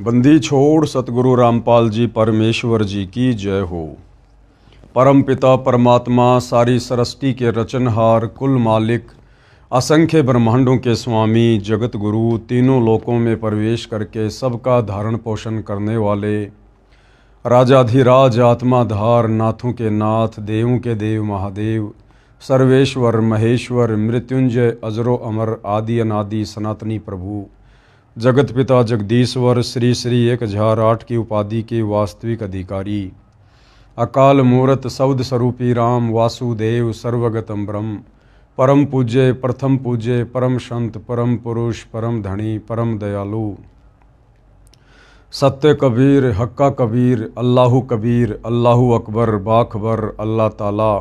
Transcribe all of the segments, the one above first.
बंदी छोड़ सतगुरु रामपाल जी परमेश्वर जी की जय हो। परम पिता परमात्मा सारी सृष्टि के रचनहार, कुल मालिक, असंख्य ब्रह्मांडों के स्वामी, जगत गुरु, तीनों लोकों में प्रवेश करके सबका धारण पोषण करने वाले, राजाधिराज आत्माधार, नाथों के नाथ, देवों के देव महादेव, सर्वेश्वर महेश्वर, मृत्युंजय, अजरो अमर, आदि अनादि सनातनी प्रभु, जगत पिता जगदीश्वर, श्री श्री 1008 की उपाधि के वास्तविक अधिकारी, अकाल मूर्त शब्द स्वरूपी राम वासुदेव, सर्वगतम ब्रह्म, परम पूज्य, प्रथम पूज्य, परम संत, परम पुरुष, परम धनी, परम दयालु, सत्य कबीर, हक्का कबीर, अल्लाहु कबीर, अल्लाहु अकबर, बाखबर, अल्लाह ताला,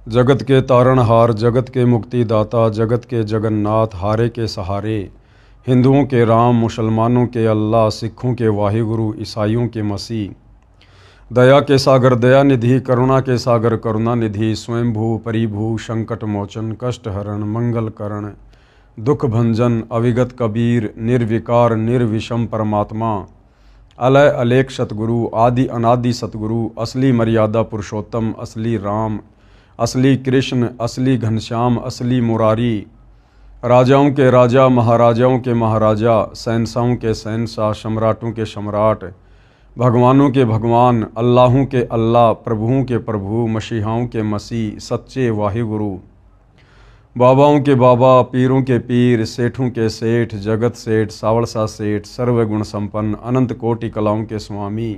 जगत के तारणहार, जगत के मुक्तिदाता, जगत के जगन्नाथ, हारे के सहारे, हिंदुओं के राम, मुसलमानों के अल्लाह, सिखों के वाहिगुरु, ईसाइयों के मसीह, दया के सागर दयानिधि, करुणा के सागर करुणानिधि, स्वयंभू परिभू, संकट मोचन, कष्ट हरण, मंगल करण, दुख भंजन, अविगत कबीर, निर्विकार निर्विषम परमात्मा, अलय अलेख सतगुरु, आदि अनादि सतगुरु, असली मर्यादा पुरुषोत्तम, असली राम, असली कृष्ण, असली घनश्याम, असली मुरारी, राजाओं के राजा, महाराजाओं के महाराजा, शहंशाहों के शहंशाह, सम्राटों के सम्राट, भगवानों के भगवान, अल्लाहों के अल्लाह, प्रभुओं के प्रभु, मसीहाओं के मसीह, सच्चे वाहिगुरु, बाबाओं के बाबा, पीरों के पीर, सेठों के सेठ, जगत सेठ, सावड़सा सेठ, सर्वगुण संपन्न, अनंत कोटि कलाओं के स्वामी,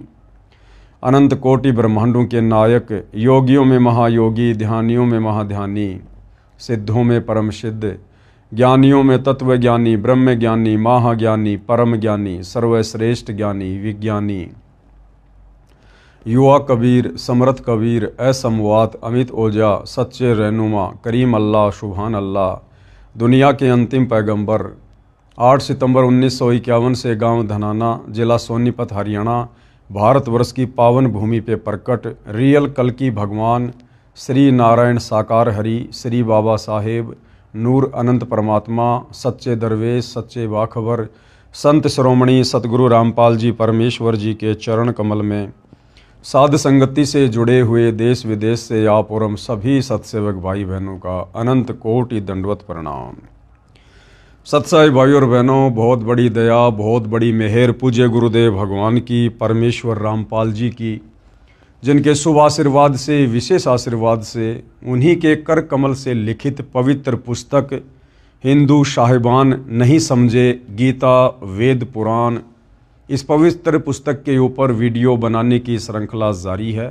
अनंत कोटि ब्रह्मांडों के नायक, योगियों में महायोगी, ध्यानियों में महाध्यानी, सिद्धों में परम सिद्ध, ज्ञानियों में तत्वज्ञानी, ब्रह्म ज्ञानी, महाज्ञानी, परम ज्ञानी, सर्वश्रेष्ठ ज्ञानी, विज्ञानी, युवा कबीर, समर्थ कबीर, असमवात, अमित ओजा, सच्चे रहनुमा, करीम अल्लाह, सुभान अल्लाह, दुनिया के अंतिम पैगंबर, 8 सितंबर 1951 से गांव धनाना, जिला सोनीपत, हरियाणा, भारतवर्ष की पावन भूमि पे प्रकट रियल कल की भगवान श्री नारायण साकार हरि, श्री बाबा साहेब, नूर अनंत परमात्मा, सच्चे दरवेश, सच्चे बाखबर, संत श्रोमणी सतगुरु रामपाल जी परमेश्वर जी के चरण कमल में साध संगति से जुड़े हुए देश विदेश से आप और हम सभी सत्सेवक भाई बहनों का अनंत कोटि दंडवत प्रणाम। सत्साई भाई और बहनों, बहुत बड़ी दया, बहुत बड़ी मेहर पूज्य गुरुदेव भगवान की, परमेश्वर रामपाल जी की, जिनके शुभ आशीर्वाद से, विशेष आशीर्वाद से, उन्हीं के कर कमल से लिखित पवित्र पुस्तक हिंदू साहिबान नहीं समझे गीता वेद पुराण, इस पवित्र पुस्तक के ऊपर वीडियो बनाने की श्रृंखला जारी है।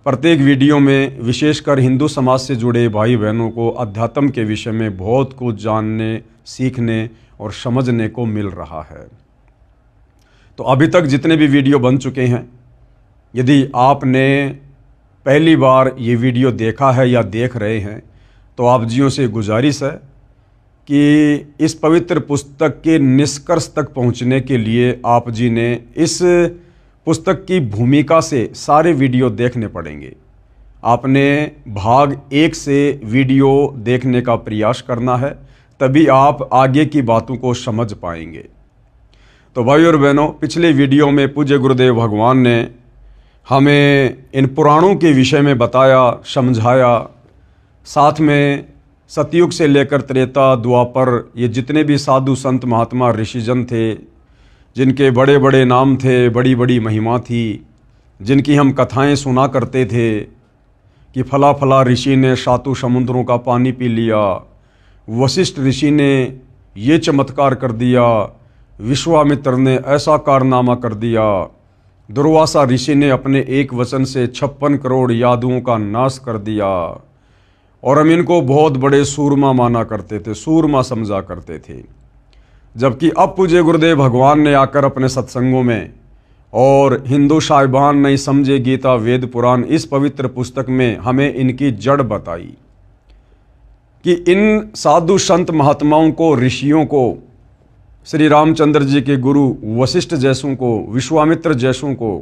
प्रत्येक वीडियो में विशेषकर हिंदू समाज से जुड़े भाई बहनों को अध्यात्म के विषय में बहुत कुछ जानने, सीखने और समझने को मिल रहा है। तो अभी तक जितने भी वीडियो बन चुके हैं, यदि आपने पहली बार ये वीडियो देखा है या देख रहे हैं, तो आप जियों से गुजारिश है कि इस पवित्र पुस्तक के निष्कर्ष तक पहुंचने के लिए आप जी ने इस पुस्तक की भूमिका से सारे वीडियो देखने पड़ेंगे। आपने भाग 1 से वीडियो देखने का प्रयास करना है, तभी आप आगे की बातों को समझ पाएंगे। तो भाई और बहनों, पिछले वीडियो में पूज्य गुरुदेव भगवान ने हमें इन पुराणों के विषय में बताया, समझाया, साथ में सतयुग से लेकर त्रेता द्वापर ये जितने भी साधु संत महात्मा ऋषिजन थे, जिनके बड़े बड़े नाम थे, बड़ी बड़ी महिमा थी, जिनकी हम कथाएं सुना करते थे कि फला फला ऋषि ने सातों समुद्रों का पानी पी लिया, वशिष्ठ ऋषि ने ये चमत्कार कर दिया, विश्वामित्र ने ऐसा कारनामा कर दिया, दुर्वासा ऋषि ने अपने एक वचन से 56 करोड़ यादुओं का नाश कर दिया, और हम इनको बहुत बड़े सूरमा माना करते थे, सूरमा समझा करते थे। जबकि अब पूज्य गुरुदेव भगवान ने आकर अपने सत्संगों में और हिंदू साहिबान नहीं समझे गीता वेद पुराण इस पवित्र पुस्तक में हमें इनकी जड़ बताई कि इन साधु संत महात्माओं को, ऋषियों को, श्री रामचंद्र जी के गुरु वशिष्ठ जैसों को, विश्वामित्र जैसों को,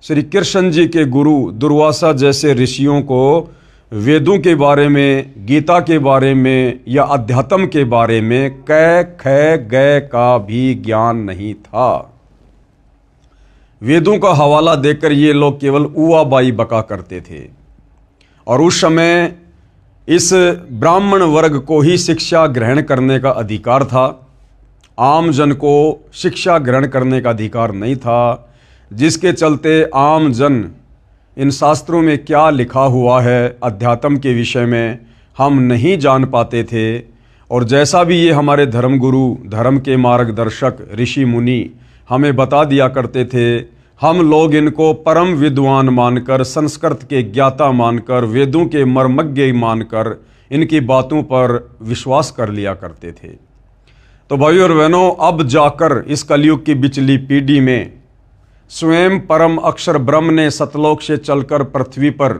श्री कृष्ण जी के गुरु दुर्वासा जैसे ऋषियों को वेदों के बारे में, गीता के बारे में या अध्यात्म के बारे में कै ख गै का भी ज्ञान नहीं था। वेदों का हवाला देकर ये लोग केवल उआ बाई बका करते थे। और उस समय इस ब्राह्मण वर्ग को ही शिक्षा ग्रहण करने का अधिकार था, आम जन को शिक्षा ग्रहण करने का अधिकार नहीं था, जिसके चलते आम जन इन शास्त्रों में क्या लिखा हुआ है अध्यात्म के विषय में हम नहीं जान पाते थे। और जैसा भी ये हमारे धर्मगुरु, धर्म के मार्गदर्शक, ऋषि मुनि हमें बता दिया करते थे, हम लोग इनको परम विद्वान मानकर, संस्कृत के ज्ञाता मानकर, वेदों के मर्मज्ञ मानकर इनकी बातों पर विश्वास कर लिया करते थे। तो भाइयों और बहनों, अब जाकर इस कलयुग की बिचली पीढ़ी में स्वयं परम अक्षर ब्रह्म ने सतलोक से चलकर पृथ्वी पर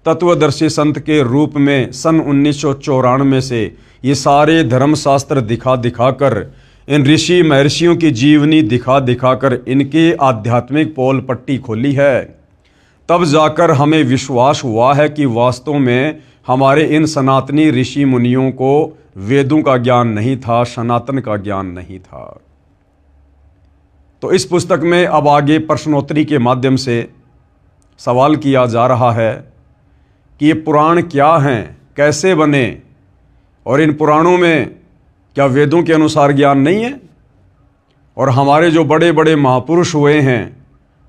तत्वदर्शी संत के रूप में सन 1994 से ये सारे धर्मशास्त्र दिखा दिखाकर, इन ऋषि महर्षियों की जीवनी दिखा दिखाकर इनकी आध्यात्मिक पोल पट्टी खोली है। तब जाकर हमें विश्वास हुआ है कि वास्तव में हमारे इन सनातनी ऋषि मुनियों को वेदों का ज्ञान नहीं था, सनातन का ज्ञान नहीं था। तो इस पुस्तक में अब आगे प्रश्नोत्तरी के माध्यम से सवाल किया जा रहा है कि ये पुराण क्या हैं, कैसे बने, और इन पुराणों में क्या वेदों के अनुसार ज्ञान नहीं है? और हमारे जो बड़े बड़े महापुरुष हुए हैं,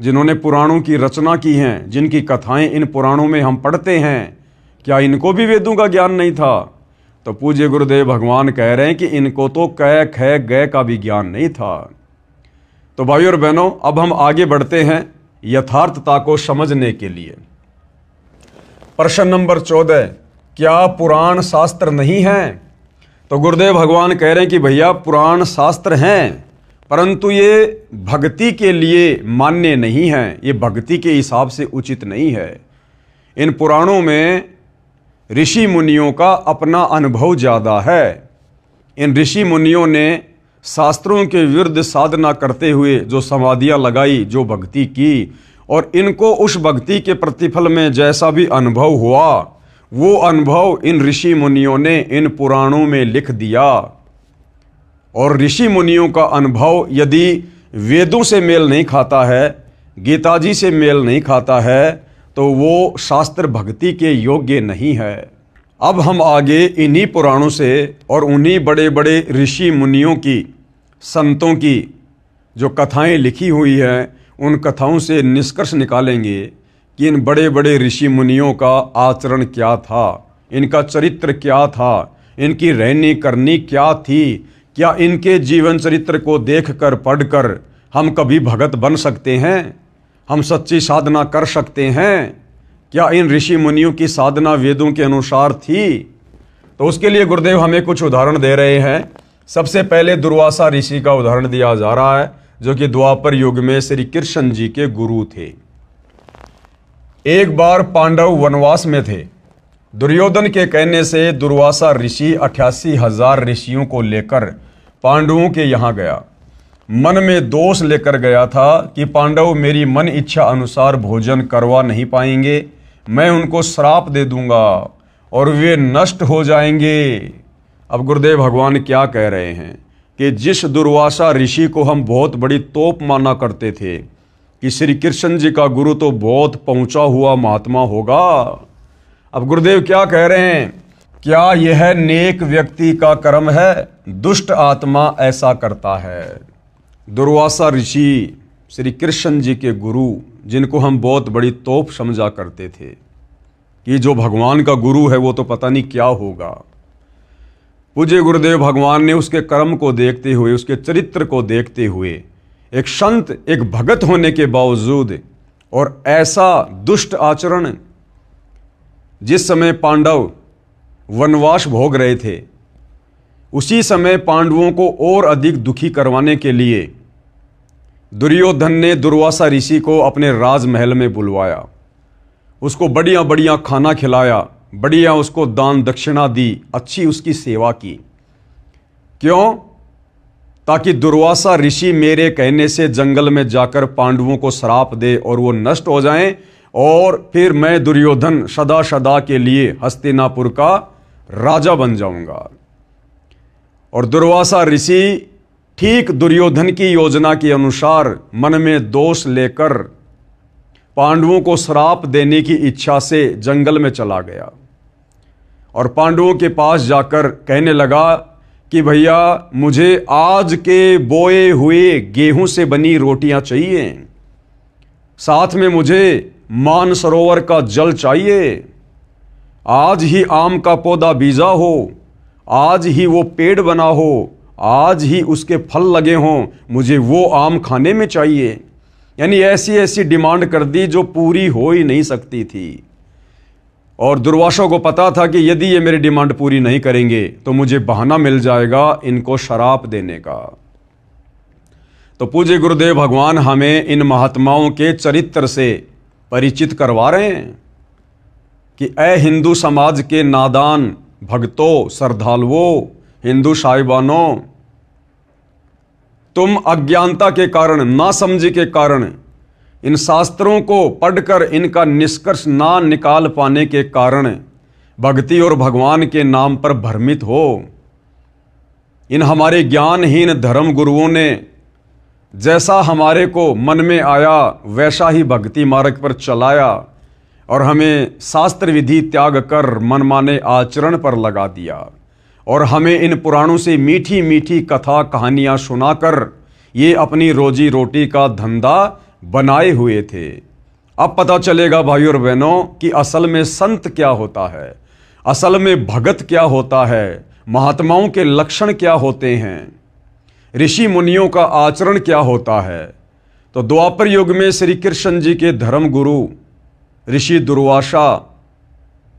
जिन्होंने पुराणों की रचना की हैं, जिनकी कथाएं इन पुराणों में हम पढ़ते हैं, क्या इनको भी वेदों का ज्ञान नहीं था? तो पूज्य गुरुदेव भगवान कह रहे हैं कि इनको तो कै ख गय का भी ज्ञान नहीं था। तो भाइयों और बहनों, अब हम आगे बढ़ते हैं यथार्थता को समझने के लिए। प्रश्न नंबर 14, क्या पुराण शास्त्र नहीं है? तो गुरुदेव भगवान कह रहे हैं कि भैया पुराण शास्त्र हैं, परंतु ये भक्ति के लिए मान्य नहीं हैं, ये भक्ति के हिसाब से उचित नहीं है। इन पुराणों में ऋषि मुनियों का अपना अनुभव ज़्यादा है। इन ऋषि मुनियों ने शास्त्रों के विरुद्ध साधना करते हुए जो समाधियाँ लगाई, जो भक्ति की, और इनको उस भक्ति के प्रतिफल में जैसा भी अनुभव हुआ, वो अनुभव इन ऋषि मुनियों ने इन पुराणों में लिख दिया। और ऋषि मुनियों का अनुभव यदि वेदों से मेल नहीं खाता है, गीता जी से मेल नहीं खाता है, तो वो शास्त्र भक्ति के योग्य नहीं है। अब हम आगे इन्हीं पुराणों से और उन्हीं बड़े बड़े ऋषि मुनियों की, संतों की जो कथाएं लिखी हुई हैं, उन कथाओं से निष्कर्ष निकालेंगे कि इन बड़े बड़े ऋषि मुनियों का आचरण क्या था, इनका चरित्र क्या था, इनकी रहनी करनी क्या थी। क्या इनके जीवन चरित्र को देखकर, पढ़कर हम कभी भगत बन सकते हैं? हम सच्ची साधना कर सकते हैं? क्या इन ऋषि मुनियों की साधना वेदों के अनुसार थी? तो उसके लिए गुरुदेव हमें कुछ उदाहरण दे रहे हैं। सबसे पहले दुर्वासा ऋषि का उदाहरण दिया जा रहा है, जो कि द्वापर युग में श्री कृष्ण जी के गुरु थे। एक बार पांडव वनवास में थे। दुर्योधन के कहने से दुर्वासा ऋषि 88,000 ऋषियों को लेकर पांडवों के यहाँ गया। मन में दोष लेकर गया था कि पांडव मेरी मन इच्छा अनुसार भोजन करवा नहीं पाएंगे, मैं उनको श्राप दे दूंगा और वे नष्ट हो जाएंगे। अब गुरुदेव भगवान क्या कह रहे हैं कि जिस दुर्वासा ऋषि को हम बहुत बड़ी तोप माना करते थे कि श्री कृष्ण जी का गुरु तो बहुत पहुंचा हुआ महात्मा होगा, अब गुरुदेव क्या कह रहे हैं, क्या यह नेक व्यक्ति का कर्म है? दुष्ट आत्मा ऐसा करता है। दुर्वासा ऋषि श्री कृष्ण जी के गुरु, जिनको हम बहुत बड़ी तोप समझा करते थे कि जो भगवान का गुरु है वो तो पता नहीं क्या होगा। पूज्य गुरुदेव भगवान ने उसके कर्म को देखते हुए, उसके चरित्र को देखते हुए, एक संत, एक भगत होने के बावजूद और ऐसा दुष्ट आचरण, जिस समय पांडव वनवास भोग रहे थे, उसी समय पांडवों को और अधिक दुखी करवाने के लिए दुर्योधन ने दुर्वासा ऋषि को अपने राजमहल में बुलवाया, उसको बढ़िया बढ़िया खाना खिलाया, बढ़िया उसको दान दक्षिणा दी, अच्छी उसकी सेवा की। क्यों? ताकि दुर्वासा ऋषि मेरे कहने से जंगल में जाकर पांडवों को श्राप दे और वो नष्ट हो जाएं, और फिर मैं दुर्योधन सदा सदा के लिए हस्तिनापुर का राजा बन जाऊंगा। और दुर्वासा ऋषि ठीक दुर्योधन की योजना के अनुसार मन में दोष लेकर पांडवों को श्राप देने की इच्छा से जंगल में चला गया और पांडवों के पास जाकर कहने लगा कि भैया मुझे आज के बोए हुए गेहूं से बनी रोटियां चाहिए, साथ में मुझे मानसरोवर का जल चाहिए, आज ही आम का पौधा बीजा हो, आज ही वो पेड़ बना हो, आज ही उसके फल लगे हों, मुझे वो आम खाने में चाहिए। यानी ऐसी ऐसी डिमांड कर दी जो पूरी हो ही नहीं सकती थी। और दुर्वासा को पता था कि यदि ये मेरी डिमांड पूरी नहीं करेंगे तो मुझे बहाना मिल जाएगा इनको शराप देने का। तो पूज्य गुरुदेव भगवान हमें इन महात्माओं के चरित्र से परिचित करवा रहे हैं कि ऐ हिंदू समाज के नादान भक्तों, श्रद्धालुओं, हिंदू साहिबानों, तुम अज्ञानता के कारण, नासमझी के कारण, इन शास्त्रों को पढ़कर इनका निष्कर्ष ना निकाल पाने के कारण भक्ति और भगवान के नाम पर भ्रमित हो। इन हमारे ज्ञानहीन धर्म गुरुओं ने जैसा हमारे को मन में आया वैसा ही भक्ति मार्ग पर चलाया और हमें शास्त्र विधि त्याग कर मनमाने आचरण पर लगा दिया और हमें इन पुराणों से मीठी मीठी कथा कहानियां सुनाकर ये अपनी रोजी रोटी का धंधा बनाए हुए थे। अब पता चलेगा भाई और बहनों कि असल में संत क्या होता है, असल में भगत क्या होता है, महात्माओं के लक्षण क्या होते हैं, ऋषि मुनियों का आचरण क्या होता है। तो द्वापर युग में श्री कृष्ण जी के धर्म गुरु ऋषि दुर्वासा,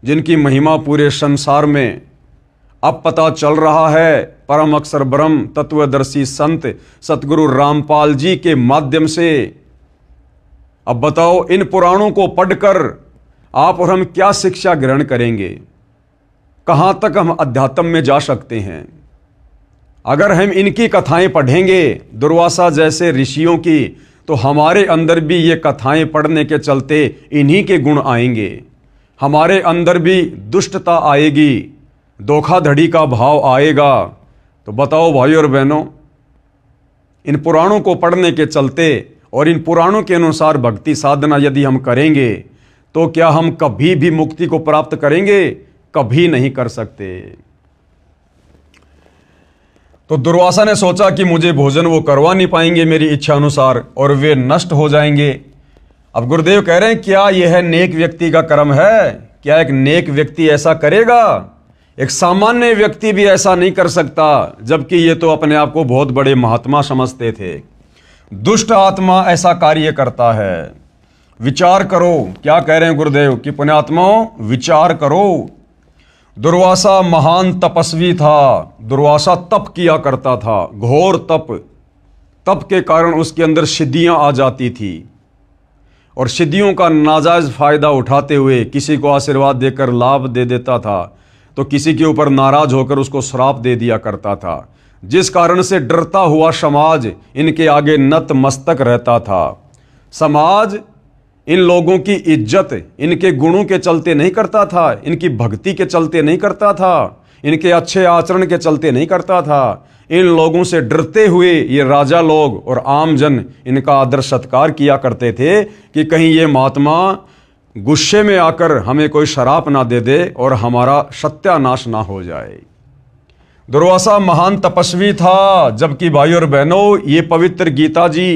जिनकी महिमा पूरे संसार में अब पता चल रहा है, परम अक्षर ब्रह्म तत्वदर्शी संत सतगुरु रामपाल जी के माध्यम से। अब बताओ इन पुराणों को पढ़कर आप और हम क्या शिक्षा ग्रहण करेंगे, कहां तक हम अध्यात्म में जा सकते हैं। अगर हम इनकी कथाएं पढ़ेंगे दुर्वासा जैसे ऋषियों की, तो हमारे अंदर भी ये कथाएं पढ़ने के चलते इन्हीं के गुण आएंगे, हमारे अंदर भी दुष्टता आएगी, धोखाधड़ी का भाव आएगा। तो बताओ भाई और बहनों, इन पुराणों को पढ़ने के चलते और इन पुराणों के अनुसार भक्ति साधना यदि हम करेंगे तो क्या हम कभी भी मुक्ति को प्राप्त करेंगे? कभी नहीं कर सकते। तो दुर्वासा ने सोचा कि मुझे भोजन वो करवा नहीं पाएंगे मेरी इच्छा अनुसार और वे नष्ट हो जाएंगे। अब गुरुदेव कह रहे हैं क्या यह नेक व्यक्ति का कर्म है? क्या एक नेक व्यक्ति ऐसा करेगा? एक सामान्य व्यक्ति भी ऐसा नहीं कर सकता, जबकि ये तो अपने आप को बहुत बड़े महात्मा समझते थे। दुष्ट आत्मा ऐसा कार्य करता है। विचार करो, क्या कह रहे हैं गुरुदेव कि पुण्यात्माओं विचार करो। दुर्वासा महान तपस्वी था, दुर्वासा तप किया करता था, घोर तप। तप के कारण उसके अंदर सिद्धियां आ जाती थी और सिद्धियों का नाजायज फायदा उठाते हुए किसी को आशीर्वाद देकर लाभ दे देता था तो किसी के ऊपर नाराज होकर उसको श्राप दे दिया करता था, जिस कारण से डरता हुआ समाज इनके आगे नत मस्तक रहता था। समाज इन लोगों की इज्जत इनके गुणों के चलते नहीं करता था, इनकी भक्ति के चलते नहीं करता था, इनके अच्छे आचरण के चलते नहीं करता था। इन लोगों से डरते हुए ये राजा लोग और आम जन इनका आदर सत्कार किया करते थे कि कहीं ये महात्मा गुस्से में आकर हमें कोई शराप ना दे दे और हमारा सत्यानाश ना हो जाए। दुर्वासा महान तपस्वी था, जबकि भाई और बहनों ये पवित्र गीता जी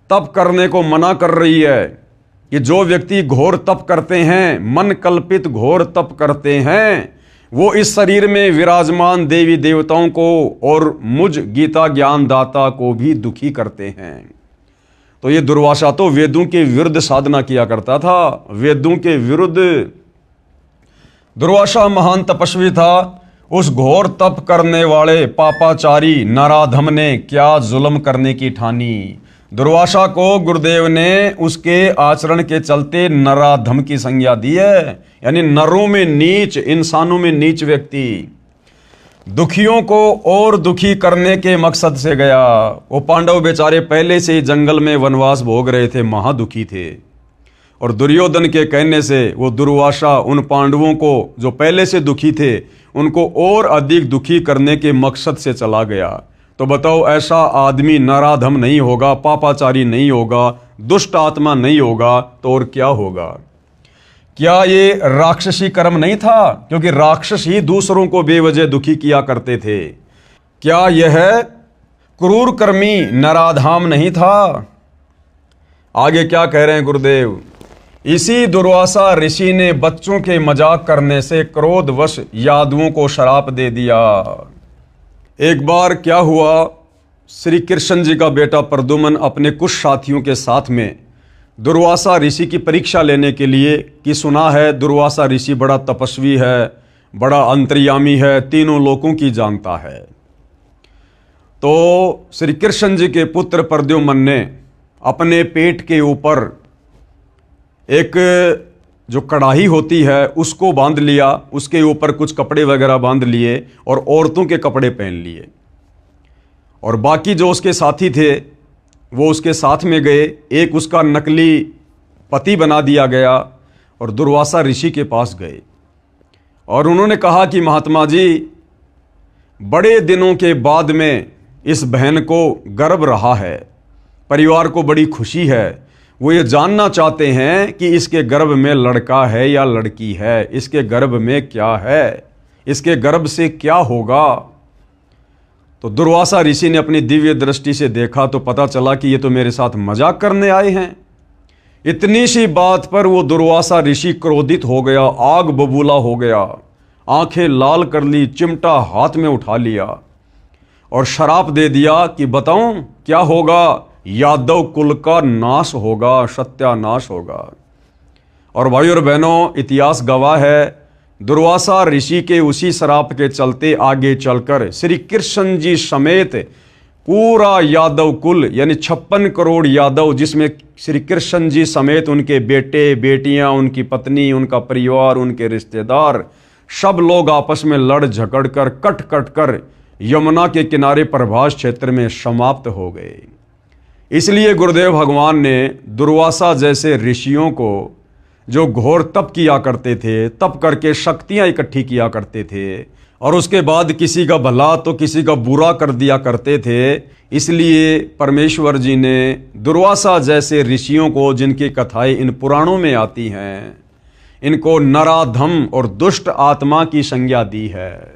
तप करने को मना कर रही है कि जो व्यक्ति घोर तप करते हैं, मन कल्पित घोर तप करते हैं, वो इस शरीर में विराजमान देवी देवताओं को और मुझ गीता ज्ञान दाता को भी दुखी करते हैं। तो ये दुर्वासा तो वेदों के विरुद्ध साधना किया करता था, वेदों के विरुद्ध। दुर्वासा महान तपस्वी था। उस घोर तप करने वाले पापाचारी नराधम ने क्या जुल्म करने की ठानी। दुर्वासा को गुरुदेव ने उसके आचरण के चलते नराधम की संज्ञा दी है, यानी नरों में नीच, इंसानों में नीच व्यक्ति। दुखियों को और दुखी करने के मकसद से गया। वो पांडव बेचारे पहले से ही जंगल में वनवास भोग रहे थे, महादुखी थे, और दुर्योधन के कहने से वो दुर्वासा उन पांडवों को जो पहले से दुखी थे उनको और अधिक दुखी करने के मकसद से चला गया। तो बताओ, ऐसा आदमी नराधम नहीं होगा, पापाचारी नहीं होगा, दुष्ट आत्मा नहीं होगा, तो और क्या होगा? क्या ये राक्षसी कर्म नहीं था? क्योंकि राक्षस ही दूसरों को बेवजह दुखी किया करते थे। क्या यह क्रूर कर्मी नराधाम नहीं था? आगे क्या कह रहे हैं गुरुदेव? इसी दुर्वासा ऋषि ने बच्चों के मजाक करने से क्रोधवश यादवों को श्राप दे दिया। एक बार क्या हुआ, श्री कृष्ण जी का बेटा प्रद्युम्न अपने कुछ साथियों के साथ में दुर्वासा ऋषि की परीक्षा लेने के लिए, कि सुना है दुर्वासा ऋषि बड़ा तपस्वी है, बड़ा अंतर्यामी है, तीनों लोकों की जानता है। तो श्री कृष्ण जी के पुत्र प्रद्युम्न ने अपने पेट के ऊपर एक जो कढ़ाई होती है उसको बांध लिया, उसके ऊपर कुछ कपड़े वगैरह बांध लिए और औरतों के कपड़े पहन लिए, और बाकी जो उसके साथी थे वो उसके साथ में गए। एक उसका नकली पति बना दिया गया और दुर्वासा ऋषि के पास गए और उन्होंने कहा कि महात्मा जी, बड़े दिनों के बाद में इस बहन को गर्भ रहा है, परिवार को बड़ी खुशी है, वो ये जानना चाहते हैं कि इसके गर्भ में लड़का है या लड़की है, इसके गर्भ में क्या है, इसके गर्भ से क्या होगा। तो दुर्वासा ऋषि ने अपनी दिव्य दृष्टि से देखा तो पता चला कि ये तो मेरे साथ मजाक करने आए हैं। इतनी सी बात पर वो दुर्वासा ऋषि क्रोधित हो गया, आग बबूला हो गया, आंखें लाल कर ली, चिमटा हाथ में उठा लिया और श्राप दे दिया कि बताऊं क्या होगा? यादव कुल का नाश होगा, सत्यानाश होगा। और भाइयों और बहनों, इतिहास गवाह है, दुर्वासा ऋषि के उसी श्राप के चलते आगे चलकर श्री कृष्ण जी समेत पूरा यादव कुल, यानी 56 करोड़ यादव, जिसमें श्री कृष्ण जी समेत उनके बेटे बेटियां, उनकी पत्नी, उनका परिवार, उनके रिश्तेदार, सब लोग आपस में लड़ झगड़ कर कट कट कर यमुना के किनारे प्रभास क्षेत्र में समाप्त हो गए। इसलिए गुरुदेव भगवान ने दुर्वासा जैसे ऋषियों को, जो घोर तप किया करते थे, तप करके शक्तियां इकट्ठी किया करते थे और उसके बाद किसी का भला तो किसी का बुरा कर दिया करते थे, इसलिए परमेश्वर जी ने दुर्वासा जैसे ऋषियों को, जिनकी कथाएं इन पुराणों में आती हैं, इनको नराधम और दुष्ट आत्मा की संज्ञा दी है।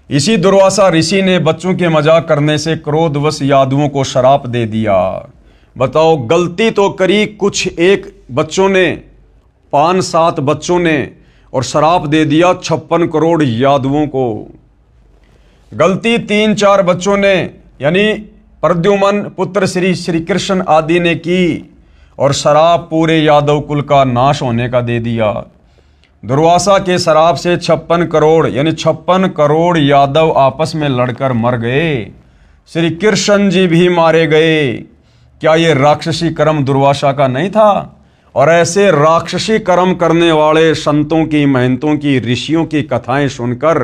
इसी दुर्वासा ऋषि ने बच्चों के मजाक करने से क्रोधवश यादवों को श्राप दे दिया। बताओ, गलती तो करी कुछ एक बच्चों ने, 5-7 बच्चों ने, और श्राप दे दिया 56 करोड़ यादवों को। गलती 3-4 बच्चों ने, यानी प्रद्युम्न पुत्र श्री कृष्ण आदि ने की, और श्राप पूरे यादव कुल का नाश होने का दे दिया। दुर्वासा के श्राप से 56 करोड़, यानी 56 करोड़ यादव आपस में लड़कर मर गए। श्री कृष्ण जी भी मारे गए। क्या ये राक्षसी कर्म दुर्वासा का नहीं था? और ऐसे राक्षसी कर्म करने वाले संतों की, महंतों की, ऋषियों की कथाएं सुनकर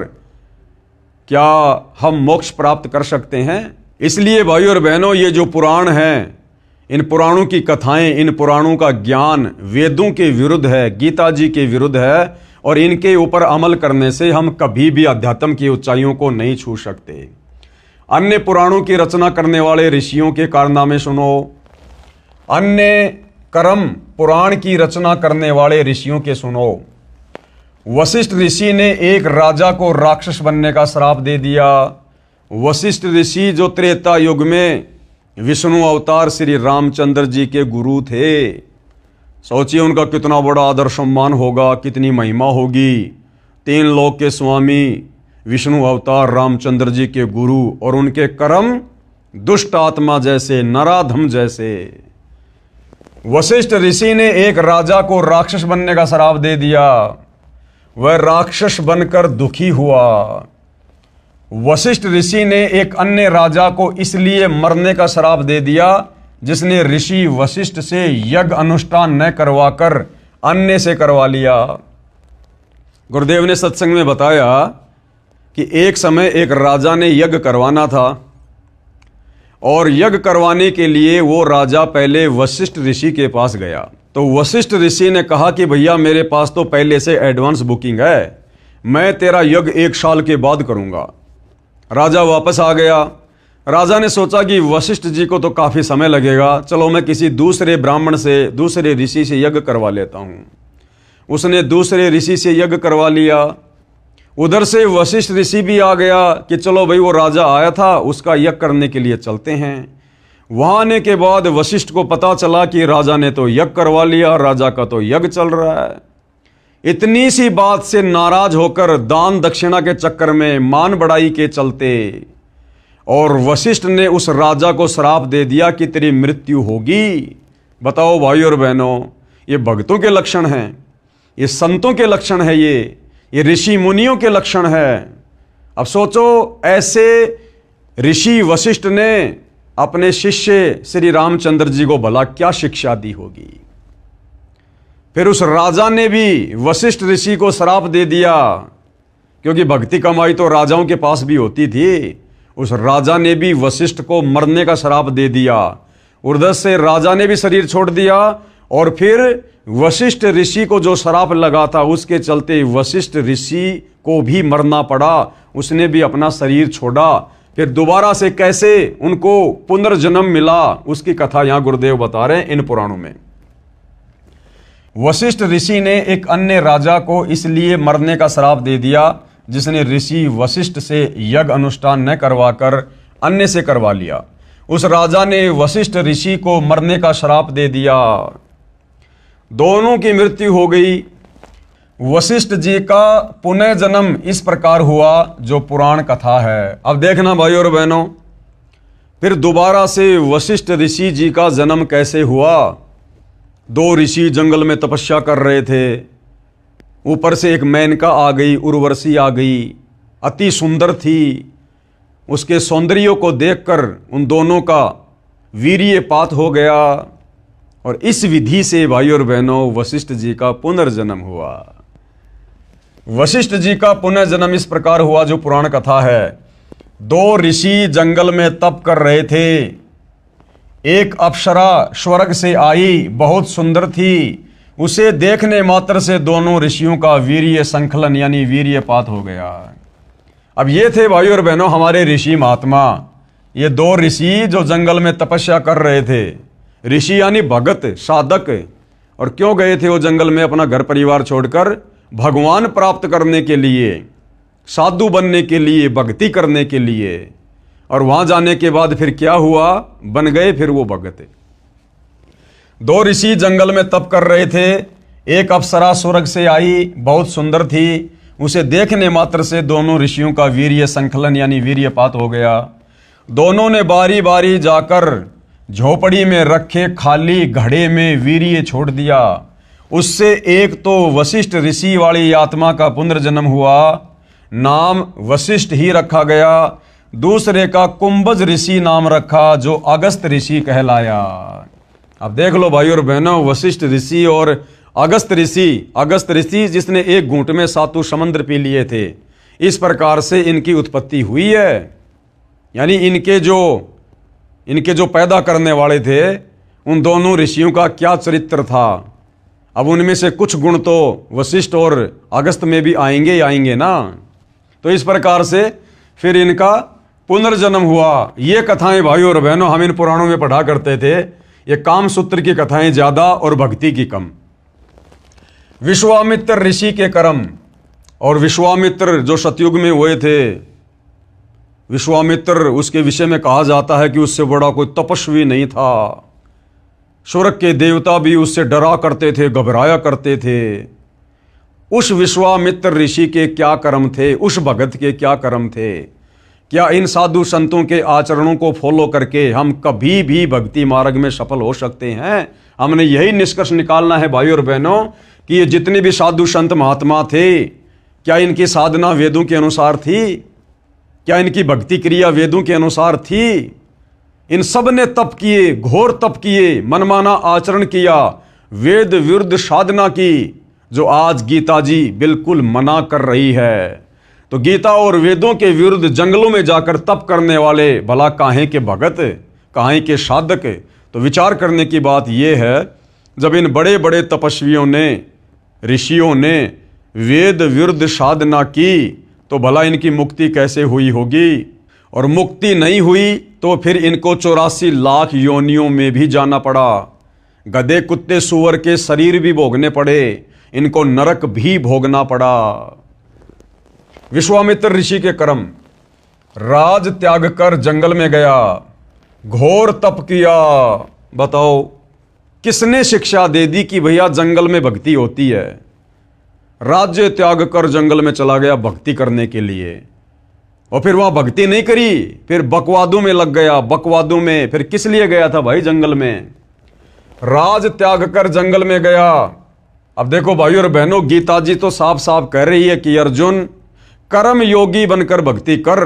क्या हम मोक्ष प्राप्त कर सकते हैं? इसलिए भाइयों और बहनों, ये जो पुराण हैं, इन पुराणों की कथाएं, इन पुराणों का ज्ञान वेदों के विरुद्ध है, गीता जी के विरुद्ध है, और इनके ऊपर अमल करने से हम कभी भी अध्यात्म की ऊंचाइयों को नहीं छू सकते। अन्य पुराणों की रचना करने वाले ऋषियों के कारनामे सुनो, अन्य कर्म पुराण की रचना करने वाले ऋषियों के सुनो। वशिष्ठ ऋषि ने एक राजा को राक्षस बनने का श्राप दे दिया। वशिष्ठ ऋषि जो त्रेता युग में विष्णु अवतार श्री रामचंद्र जी के गुरु थे, सोचिए उनका कितना बड़ा आदर सम्मान होगा, कितनी महिमा होगी। 3 लोक के स्वामी विष्णु अवतार रामचंद्र जी के गुरु, और उनके कर्म दुष्ट आत्मा जैसे, नराधम जैसे। वशिष्ठ ऋषि ने एक राजा को राक्षस बनने का श्राप दे दिया। वह राक्षस बनकर दुखी हुआ। वशिष्ठ ऋषि ने एक अन्य राजा को इसलिए मरने का श्राप दे दिया जिसने ऋषि वशिष्ठ से यज्ञ अनुष्ठान न करवाकर अन्य से करवा लिया। गुरुदेव ने सत्संग में बताया कि एक समय एक राजा ने यज्ञ करवाना था, और यज्ञ करवाने के लिए वो राजा पहले वशिष्ठ ऋषि के पास गया। तो वशिष्ठ ऋषि ने कहा कि भैया मेरे पास तो पहले से एडवांस बुकिंग है, मैं तेरा यज्ञ 1 साल के बाद करूंगा। राजा वापस आ गया। राजा ने सोचा कि वशिष्ठ जी को तो काफ़ी समय लगेगा, चलो मैं किसी दूसरे ब्राह्मण से, दूसरे ऋषि से यज्ञ करवा लेता हूँ। उसने दूसरे ऋषि से यज्ञ करवा लिया। उधर से वशिष्ठ ऋषि भी आ गया कि चलो भाई, वो राजा आया था, उसका यज्ञ करने के लिए चलते हैं। वहाँ आने के बाद वशिष्ठ को पता चला कि राजा ने तो यज्ञ करवा लिया, राजा का तो यज्ञ चल रहा है। इतनी सी बात से नाराज होकर दान दक्षिणा के चक्कर में, मान बढ़ाई के चलते, और वशिष्ठ ने उस राजा को श्राप दे दिया कि तेरी मृत्यु होगी। बताओ भाई और बहनों, ये भक्तों के लक्षण हैं, ये संतों के लक्षण है, ये ऋषि मुनियों के लक्षण है। अब सोचो, ऐसे ऋषि वशिष्ठ ने अपने शिष्य श्री रामचंद्र जी को भला क्या शिक्षा दी होगी। फिर उस राजा ने भी वशिष्ठ ऋषि को श्राप दे दिया, क्योंकि भक्ति कमाई तो राजाओं के पास भी होती थी। उस राजा ने भी वशिष्ठ को मरने का श्राप दे दिया। उधर से राजा ने भी शरीर छोड़ दिया, और फिर वशिष्ठ ऋषि को जो श्राप लगा था उसके चलते वशिष्ठ ऋषि को भी मरना पड़ा, उसने भी अपना शरीर छोड़ा। फिर दोबारा से कैसे उनको पुनर्जन्म मिला, उसकी कथा यहां गुरुदेव बता रहे हैं इन पुराणों में। वशिष्ठ ऋषि ने एक अन्य राजा को इसलिए मरने का श्राप दे दिया जिसने ऋषि वशिष्ठ से यज्ञ अनुष्ठान न करवाकर अन्य से करवा लिया। उस राजा ने वशिष्ठ ऋषि को मरने का श्राप दे दिया। दोनों की मृत्यु हो गई। वशिष्ठ जी का पुनः जन्म इस प्रकार हुआ जो पुराण कथा है। अब देखना भाई और बहनों, फिर दोबारा से वशिष्ठ ऋषि जी का जन्म कैसे हुआ। दो ऋषि जंगल में तपस्या कर रहे थे, ऊपर से एक मेनका आ गई, उर्वशी आ गई, अति सुंदर थी। उसके सौंदर्य को देखकर उन दोनों का वीर्यपात हो गया, और इस विधि से भाई और बहनों वशिष्ठ जी का पुनर्जन्म हुआ। वशिष्ठ जी का पुनर्जन्म इस प्रकार हुआ जो पुराण कथा है। दो ऋषि जंगल में तप कर रहे थे। एक अप्सरा स्वर्ग से आई, बहुत सुंदर थी। उसे देखने मात्र से दोनों ऋषियों का वीर्य संकलन यानी वीर्यपात हो गया। अब ये थे भाई और बहनों हमारे ऋषि महात्मा। ये दो ऋषि जो जंगल में तपस्या कर रहे थे, ऋषि यानी भगत साधक। और क्यों गए थे वो जंगल में अपना घर परिवार छोड़कर? भगवान प्राप्त करने के लिए, साधु बनने के लिए, भक्ति करने के लिए। और वहां जाने के बाद फिर क्या हुआ? बन गए फिर वो भगत। दो ऋषि जंगल में तप कर रहे थे। एक अप्सरा स्वर्ग से आई, बहुत सुंदर थी। उसे देखने मात्र से दोनों ऋषियों का वीर्य संकलन यानी वीर्यपात हो गया। दोनों ने बारी बारी जाकर झोपड़ी में रखे खाली घड़े में वीर्य छोड़ दिया। उससे एक तो वशिष्ठ ऋषि वाली आत्मा का पुनर्जन्म हुआ, नाम वशिष्ठ ही रखा गया। दूसरे का कुंभज ऋषि नाम रखा जो अगस्त ऋषि कहलाया। अब देख लो भाई और बहनों, वशिष्ठ ऋषि और अगस्त ऋषि जिसने एक घूंट में 7 समुद्र पी लिए थे। इस प्रकार से इनकी उत्पत्ति हुई है। यानी इनके जो पैदा करने वाले थे उन दोनों ऋषियों का क्या चरित्र था। अब उनमें से कुछ गुण तो वशिष्ठ और अगस्त में भी आएंगे ना। तो इस प्रकार से फिर इनका पुनर्जन्म हुआ। ये कथाएं भाई और बहनों हम इन पुराणों में पढ़ा करते थे। ये काम सूत्र की कथाएं ज्यादा और भक्ति की कम। विश्वामित्र ऋषि के कर्म, और विश्वामित्र जो सतयुग में हुए थे, विश्वामित्र उसके विषय में कहा जाता है कि उससे बड़ा कोई तपस्वी नहीं था। स्वर्ग के देवता भी उससे डरा करते थे, घबराया करते थे। उस विश्वामित्र ऋषि के क्या कर्म थे, उस भगत के क्या कर्म थे। क्या इन साधु संतों के आचरणों को फॉलो करके हम कभी भी भक्ति मार्ग में सफल हो सकते हैं? हमने यही निष्कर्ष निकालना है भाई और बहनों कि ये जितने भी साधु संत महात्मा थे, क्या इनकी साधना वेदों के अनुसार थी? क्या इनकी भक्ति क्रिया वेदों के अनुसार थी? इन सब ने तप किए, घोर तप किए, मनमाना आचरण किया, वेद विरुद्ध साधना की, जो आज गीता जी बिल्कुल मना कर रही है। तो गीता और वेदों के विरुद्ध जंगलों में जाकर तप करने वाले भला काहे के भगत, काहे के साधक? तो विचार करने की बात यह है, जब इन बड़े बड़े तपस्वियों ने, ऋषियों ने वेद विरुद्ध साधना की तो भला इनकी मुक्ति कैसे हुई होगी? और मुक्ति नहीं हुई तो फिर इनको 84 लाख योनियों में भी जाना पड़ा। गधे कुत्ते सूअर के शरीर भी भोगने पड़े, इनको नरक भी भोगना पड़ा। विश्वामित्र ऋषि के कर्म, राज त्याग कर जंगल में गया, घोर तप किया। बताओ किसने शिक्षा दे दी कि भैया जंगल में भक्ति होती है? राज्य त्याग कर जंगल में चला गया भक्ति करने के लिए, और फिर वहां भक्ति नहीं करी, फिर बकवादों में लग गया। बकवादों में फिर किस लिए गया था भाई जंगल में? राज त्याग कर जंगल में गया। अब देखो भाई और बहनों, गीता जी तो साफ साफ कह रही है कि अर्जुन कर्म योगी बनकर भक्ति कर।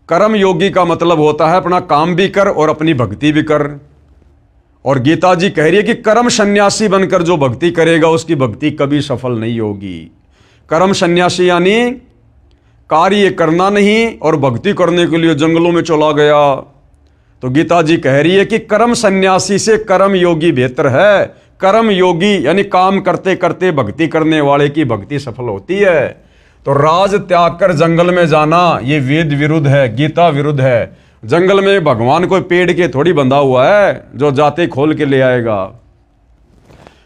कर्म योगी का मतलब होता है अपना काम भी कर और अपनी भक्ति भी कर। और गीता जी कह रही है कि कर्म सन्यासी बनकर जो भक्ति करेगा उसकी भक्ति कभी सफल नहीं होगी। कर्म सन्यासी यानी कार्य करना नहीं और भक्ति करने के लिए जंगलों में चला गया। तो गीता जी कह रही है कि कर्म सन्यासी से कर्म योगी बेहतर है। कर्म योगी यानी काम करते करते भक्ति करने वाले की भक्ति सफल होती है। तो राज त्याग कर जंगल में जाना ये वेद विरुद्ध है, गीता विरुद्ध है। जंगल में भगवान कोई पेड़ के थोड़ी बंधा हुआ है जो जाते खोल के ले आएगा।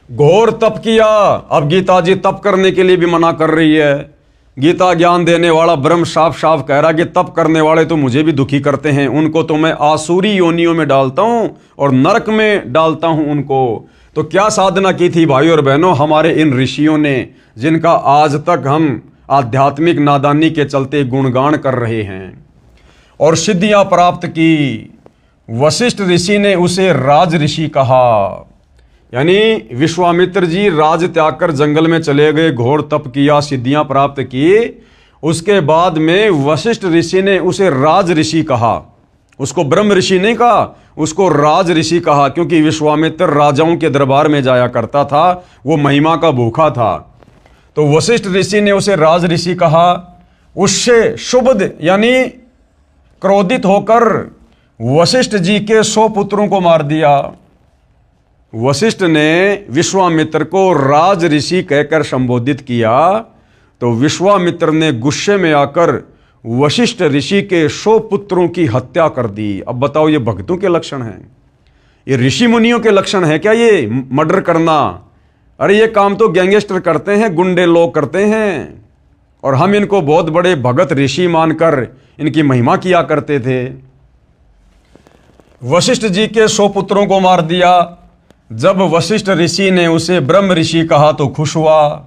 घोर तप किया। अब गीता जी तप करने के लिए भी मना कर रही है। गीता ज्ञान देने वाला ब्रह्म साफ साफ कह रहा कि तप करने वाले तो मुझे भी दुखी करते हैं, उनको तो मैं आसुरी योनियों में डालता हूं और नरक में डालता हूं उनको। तो क्या साधना की थी भाई और बहनों हमारे इन ऋषियों ने, जिनका आज तक हम आध्यात्मिक नादानी के चलते गुणगान कर रहे हैं और सिद्धियां प्राप्त की। वशिष्ठ ऋषि ने उसे राज ऋषि कहा, यानी विश्वामित्र जी राज त्याग कर जंगल में चले गए, घोर तप किया, सिद्धियां प्राप्त की। उसके बाद में वशिष्ठ ऋषि ने उसे राज ऋषि कहा। उसको ब्रह्म ऋषि नहीं कहा, उसको राज ऋषि कहा, क्योंकि विश्वामित्र राजाओं के दरबार में जाया करता था, वो महिमा का भूखा था। तो वशिष्ठ ऋषि ने उसे राज ऋषि कहा। उससे शुभद यानी क्रोधित होकर वशिष्ठ जी के 100 पुत्रों को मार दिया। वशिष्ठ ने विश्वामित्र को राज ऋषि कहकर संबोधित किया तो विश्वामित्र ने गुस्से में आकर वशिष्ठ ऋषि के 100 पुत्रों की हत्या कर दी। अब बताओ ये भक्तों के लक्षण हैं? ये ऋषि मुनियों के लक्षण है क्या ये मर्डर करना? अरे ये काम तो गैंगस्टर करते हैं, गुंडे लोग करते हैं, और हम इनको बहुत बड़े भगत ऋषि मानकर इनकी महिमा किया करते थे। वशिष्ठ जी के 100 पुत्रों को मार दिया। जब वशिष्ठ ऋषि ने उसे ब्रह्म ऋषि कहा तो खुश हुआ,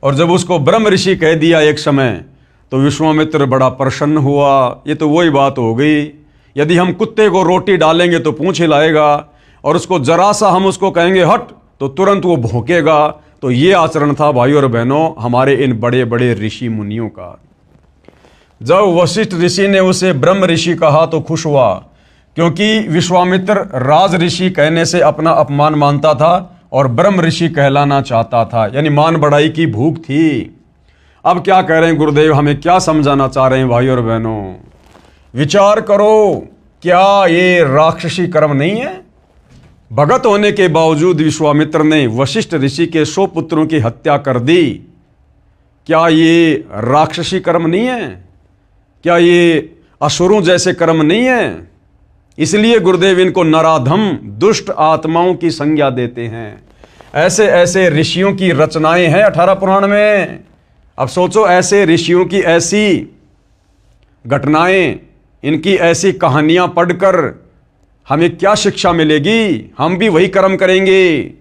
और जब उसको ब्रह्म ऋषि कह दिया एक समय तो विश्वामित्र बड़ा प्रसन्न हुआ। ये तो वही बात हो गई, यदि हम कुत्ते को रोटी डालेंगे तो पूंछ हिलाएगा, और उसको जरा सा हम उसको कहेंगे हट तो तुरंत वो भौंकेगा। तो ये आचरण था भाई और बहनों हमारे इन बड़े बड़े ऋषि मुनियों का। जब वशिष्ठ ऋषि ने उसे ब्रह्म ऋषि कहा तो खुश हुआ, क्योंकि विश्वामित्र राज ऋषि कहने से अपना अपमान मानता था और ब्रह्म ऋषि कहलाना चाहता था, यानी मान बढ़ाई की भूख थी। अब क्या कह रहे हैं गुरुदेव, हमें क्या समझाना चाह रहे हैं भाई और बहनों? विचार करो, क्या ये राक्षसी कर्म नहीं है? भगत होने के बावजूद विश्वामित्र ने वशिष्ठ ऋषि के 100 पुत्रों की हत्या कर दी। क्या ये राक्षसी कर्म नहीं है? क्या ये असुरों जैसे कर्म नहीं है? इसलिए गुरुदेव इनको नराधम दुष्ट आत्माओं की संज्ञा देते हैं। ऐसे ऐसे ऋषियों की रचनाएं हैं 18 पुराण में। अब सोचो, ऐसे ऋषियों की ऐसी घटनाएं, इनकी ऐसी कहानियां पढ़कर हमें क्या शिक्षा मिलेगी? हम भी वही कर्म करेंगे,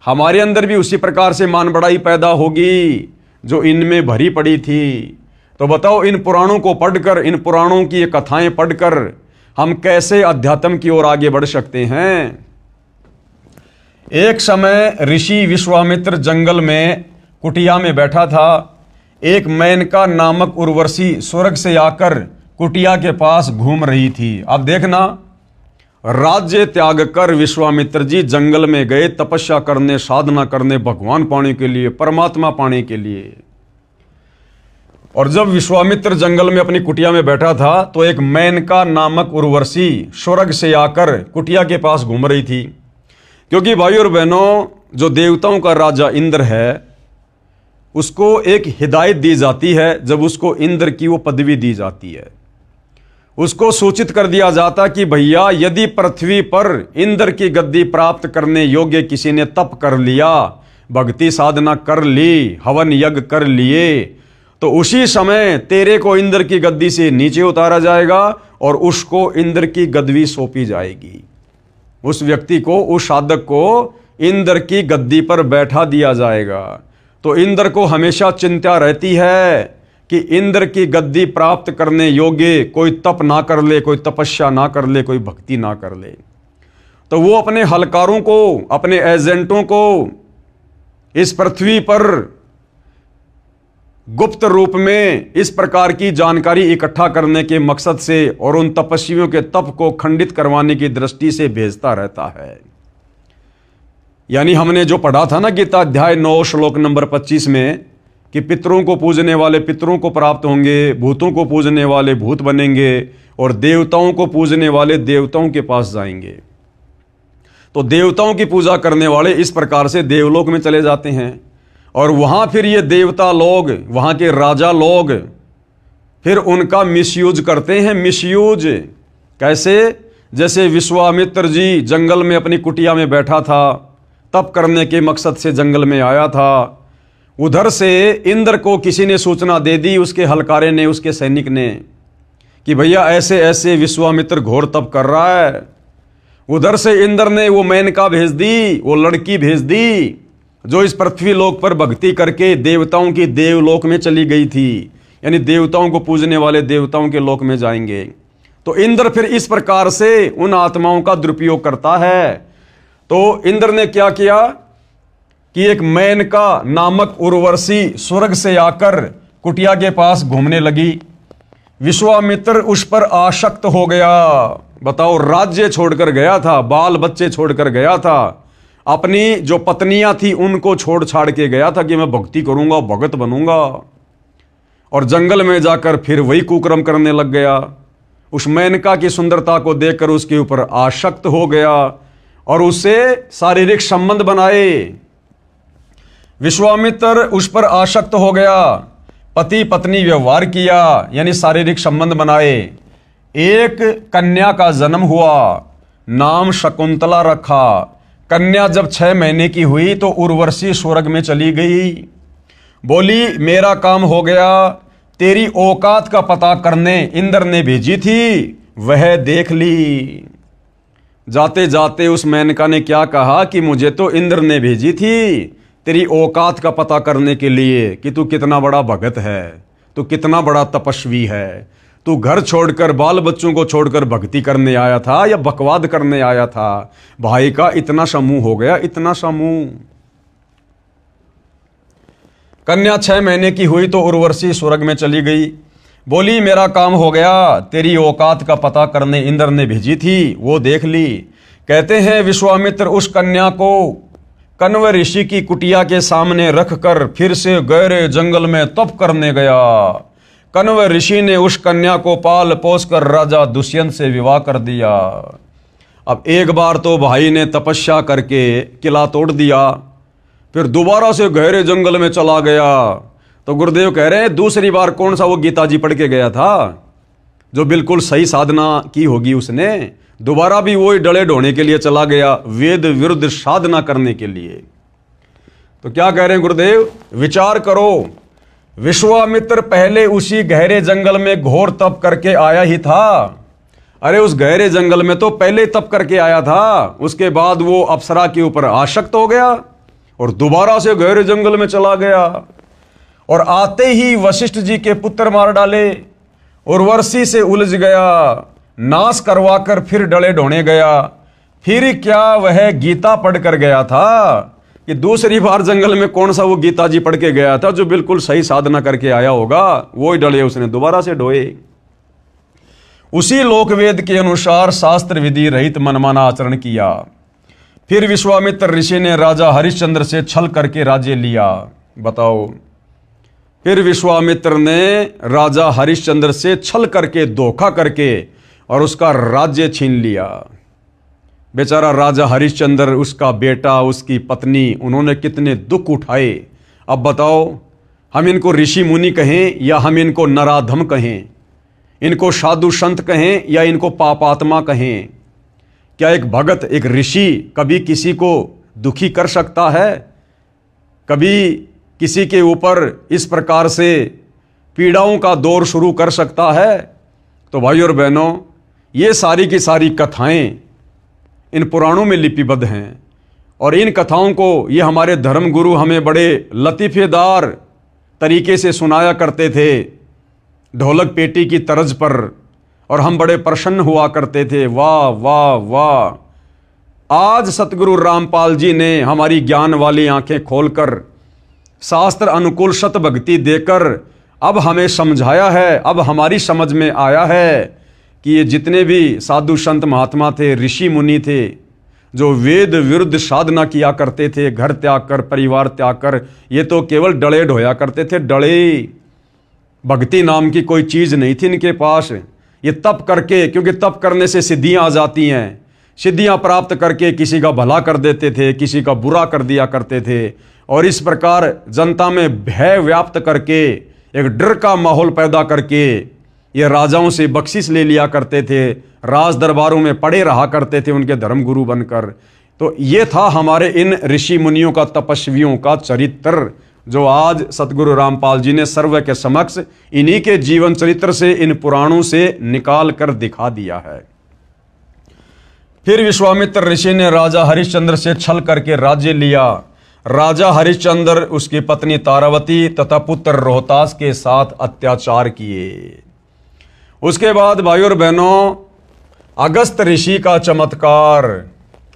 हमारे अंदर भी उसी प्रकार से मान बढ़ाई पैदा होगी जो इनमें भरी पड़ी थी। तो बताओ, इन पुराणों को पढ़कर, इन पुराणों की ये कथाएं पढ़कर हम कैसे अध्यात्म की ओर आगे बढ़ सकते हैं? एक समय ऋषि विश्वामित्र जंगल में कुटिया में बैठा था। एक मेनका नामक उर्वशी स्वर्ग से आकर कुटिया के पास घूम रही थी। अब देखना, राज्य त्याग कर विश्वामित्र जी जंगल में गए तपस्या करने, साधना करने, भगवान पाने के लिए, परमात्मा पाने के लिए। और जब विश्वामित्र जंगल में अपनी कुटिया में बैठा था तो एक मेनका नामक उर्वशी स्वर्ग से आकर कुटिया के पास घूम रही थी। क्योंकि भाई और बहनों, जो देवताओं का राजा इंद्र है उसको एक हिदायत दी जाती है जब उसको इंद्र की वो पदवी दी जाती है। उसको सूचित कर दिया जाता कि भैया यदि पृथ्वी पर इंद्र की गद्दी प्राप्त करने योग्य किसी ने तप कर लिया, भक्ति साधना कर ली, हवन यज्ञ कर लिए, तो उसी समय तेरे को इंद्र की गद्दी से नीचे उतारा जाएगा और उसको इंद्र की गद्दी सौंपी जाएगी। उस व्यक्ति को, उस साधक को इंद्र की गद्दी पर बैठा दिया जाएगा। तो इंद्र को हमेशा चिंता रहती है कि इंद्र की गद्दी प्राप्त करने योग्य कोई तप ना कर ले, कोई तपस्या ना कर ले, कोई भक्ति ना कर ले। तो वो अपने हलकारों को, अपने एजेंटों को इस पृथ्वी पर गुप्त रूप में इस प्रकार की जानकारी इकट्ठा करने के मकसद से और उन तपस्वियों के तप को खंडित करवाने की दृष्टि से भेजता रहता है। यानी हमने जो पढ़ा था ना गीता अध्याय 9 श्लोक नंबर 25 में कि पितरों को पूजने वाले पितरों को प्राप्त होंगे, भूतों को पूजने वाले भूत बनेंगे और देवताओं को पूजने वाले देवताओं के पास जाएंगे। तो देवताओं की पूजा करने वाले इस प्रकार से देवलोक में चले जाते हैं और वहां फिर ये देवता लोग, वहां के राजा लोग फिर उनका मिसयूज करते हैं। मिसयूज कैसे? जैसे विश्वामित्र जी जंगल में अपनी कुटिया में बैठा था, तप करने के मकसद से जंगल में आया था। उधर से इंद्र को किसी ने सूचना दे दी, उसके हलकारे ने, उसके सैनिक ने, कि भैया ऐसे ऐसे विश्वामित्र घोर तप कर रहा है। उधर से इंद्र ने वो मेनका भेज दी, वो लड़की भेज दी जो इस पृथ्वी लोक पर भक्ति करके देवताओं की देवलोक में चली गई थी, यानी देवताओं को पूजने वाले देवताओं के लोक में जाएंगे। तो इंद्र फिर इस प्रकार से उन आत्माओं का दुरुपयोग करता है। तो इंद्र ने क्या किया कि एक मेनका नामक उर्वशी स्वर्ग से आकर कुटिया के पास घूमने लगी। विश्वामित्र उस पर आसक्त हो गया। बताओ, राज्य छोड़कर गया था, बाल बच्चे छोड़कर गया था, अपनी जो पत्नियां थी उनको छोड़ छाड़ के गया था कि मैं भक्ति करूंगा, भगत बनूंगा, और जंगल में जाकर फिर वही कुकर्म करने लग गया। उस मेनका की सुंदरता को देखकर उसके ऊपर आसक्त हो गया और उससे शारीरिक संबंध बनाए। विश्वामित्र उस पर आसक्त हो गया, पति पत्नी व्यवहार किया, यानी शारीरिक संबंध बनाए। एक कन्या का जन्म हुआ, नाम शकुंतला रखा। कन्या जब 6 महीने की हुई तो उर्वशी स्वर्ग में चली गई। बोली मेरा काम हो गया, तेरी औकात का पता करने इंद्र ने भेजी थी, वह देख ली। जाते जाते उस मेनका ने क्या कहा कि मुझे तो इंद्र ने भेजी थी तेरी औकात का पता करने के लिए कि तू कितना बड़ा भगत है, तू कितना बड़ा तपस्वी है, तू घर छोड़कर, बाल बच्चों को छोड़कर भक्ति करने आया था या बकवाद करने आया था। भाई का इतना समूह हो गया, इतना समूह। कन्या 6 महीने की हुई तो उर्वशी स्वर्ग में चली गई। बोली मेरा काम हो गया, तेरी औकात का पता करने इंद्र ने भेजी थी, वो देख ली। कहते हैं विश्वामित्र उस कन्या को कण्व ऋषि की कुटिया के सामने रखकर फिर से गहरे जंगल में तप करने गया। कण्व ऋषि ने उस कन्या को पाल पोस कर राजा दुष्यंत से विवाह कर दिया। अब एक बार तो भाई ने तपस्या करके किला तोड़ दिया, फिर दोबारा से गहरे जंगल में चला गया। तो गुरुदेव कह रहे हैं दूसरी बार कौन सा वो गीता जी पढ़ के गया था जो बिल्कुल सही साधना की होगी उसने, दोबारा भी वही डले ढोने के लिए चला गया, वेद विरुद्ध साधना करने के लिए। तो क्या कह रहे हैं गुरुदेव? विचार करो, विश्वामित्र पहले उसी गहरे जंगल में घोर तप करके आया ही था। अरे उस गहरे जंगल में तो पहले तप करके आया था, उसके बाद वो अप्सरा के ऊपर आसक्त हो गया और दोबारा से गहरे जंगल में चला गया और आते ही वशिष्ठ जी के पुत्र मार डाले, उर्वशी से उलझ गया, नाश करवाकर फिर डले ढोने गया। फिर क्या वह गीता पढ़ कर गया था कि दूसरी बार जंगल में कौन सा वो गीता जी पढ़ के गया था जो बिल्कुल सही साधना करके आया होगा, वो ही डले उसने दोबारा से ढोए। उसी लोकवेद के अनुसार शास्त्र विधि रहित मनमाना आचरण किया। फिर विश्वामित्र ऋषि ने राजा हरिश्चंद्र से छल करके राज्य लिया। बताओ, फिर विश्वामित्र ने राजा हरिश्चंद्र से छल करके, धोखा करके और उसका राज्य छीन लिया। बेचारा राजा हरिश्चंद्र, उसका बेटा, उसकी पत्नी, उन्होंने कितने दुख उठाए। अब बताओ, हम इनको ऋषि मुनि कहें या हम इनको नराधम कहें? इनको साधु संत कहें या इनको पापात्मा कहें। क्या एक भगत, एक ऋषि कभी किसी को दुखी कर सकता है? कभी किसी के ऊपर इस प्रकार से पीड़ाओं का दौर शुरू कर सकता है? तो भाइयों और बहनों, ये सारी की सारी कथाएं इन पुराणों में लिपिबद्ध हैं और इन कथाओं को ये हमारे धर्म गुरु हमें बड़े लतीफ़ेदार तरीके से सुनाया करते थे, ढोलक पेटी की तर्ज पर, और हम बड़े प्रसन्न हुआ करते थे। वाह वाह वाह। आज सतगुरु रामपाल जी ने हमारी ज्ञान वाली आंखें खोलकर शास्त्र अनुकूल सत भक्ति देकर अब हमें समझाया है, अब हमारी समझ में आया है कि ये जितने भी साधु संत महात्मा थे, ऋषि मुनि थे, जो वेद विरुद्ध साधना किया करते थे, घर त्याग कर, परिवार त्याग कर, ये तो केवल डले ढोया करते थे, डले। भक्ति नाम की कोई चीज़ नहीं थी इनके पास। ये तप करके, क्योंकि तप करने से सिद्धियां आ जाती हैं, सिद्धियां प्राप्त करके किसी का भला कर देते थे, किसी का बुरा कर दिया करते थे, और इस प्रकार जनता में भय व्याप्त करके, एक डर का माहौल पैदा करके ये राजाओं से बख्शिश ले लिया करते थे, राज दरबारों में पड़े रहा करते थे उनके धर्म गुरु बनकर। तो ये था हमारे इन ऋषि मुनियों का, तपस्वियों का चरित्र, जो आज सतगुरु रामपाल जी ने सर्व के समक्ष इन्हीं के जीवन चरित्र से, इन पुराणों से निकाल कर दिखा दिया है। फिर विश्वामित्र ऋषि ने राजा हरिश्चंद्र से छल करके राज्य लिया। राजा हरिश्चंद्र, उसकी पत्नी तारावती तथा पुत्र रोहतास के साथ अत्याचार किए। उसके बाद भाइयों और बहनों, अगस्त ऋषि का चमत्कार।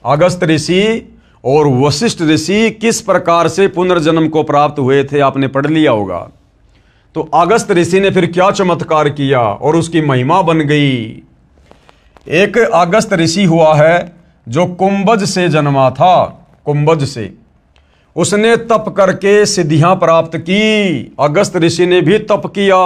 अगस्त ऋषि और वशिष्ठ ऋषि किस प्रकार से पुनर्जन्म को प्राप्त हुए थे, आपने पढ़ लिया होगा। तो अगस्त ऋषि ने फिर क्या चमत्कार किया और उसकी महिमा बन गई। एक अगस्त ऋषि हुआ है जो कुंभज से जन्मा था, कुंभज से। उसने तप करके सिद्धियां प्राप्त की। अगस्त ऋषि ने भी तप किया,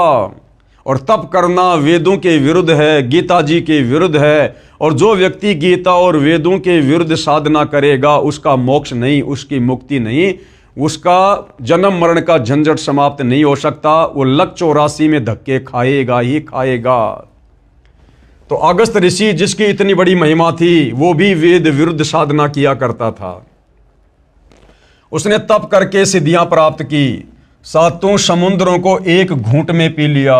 और तप करना वेदों के विरुद्ध है, गीता जी के विरुद्ध है, और जो व्यक्ति गीता और वेदों के विरुद्ध साधना करेगा उसका मोक्ष नहीं, उसकी मुक्ति नहीं, उसका जन्म मरण का झंझट समाप्त नहीं हो सकता। वो लक 84 में धक्के खाएगा ही खाएगा। तो अगस्त ऋषि, जिसकी इतनी बड़ी महिमा थी, वो भी वेद विरुद्ध साधना किया करता था। उसने तप करके सिद्धियां प्राप्त की, 7 समुद्रों को एक घूंट में पी लिया,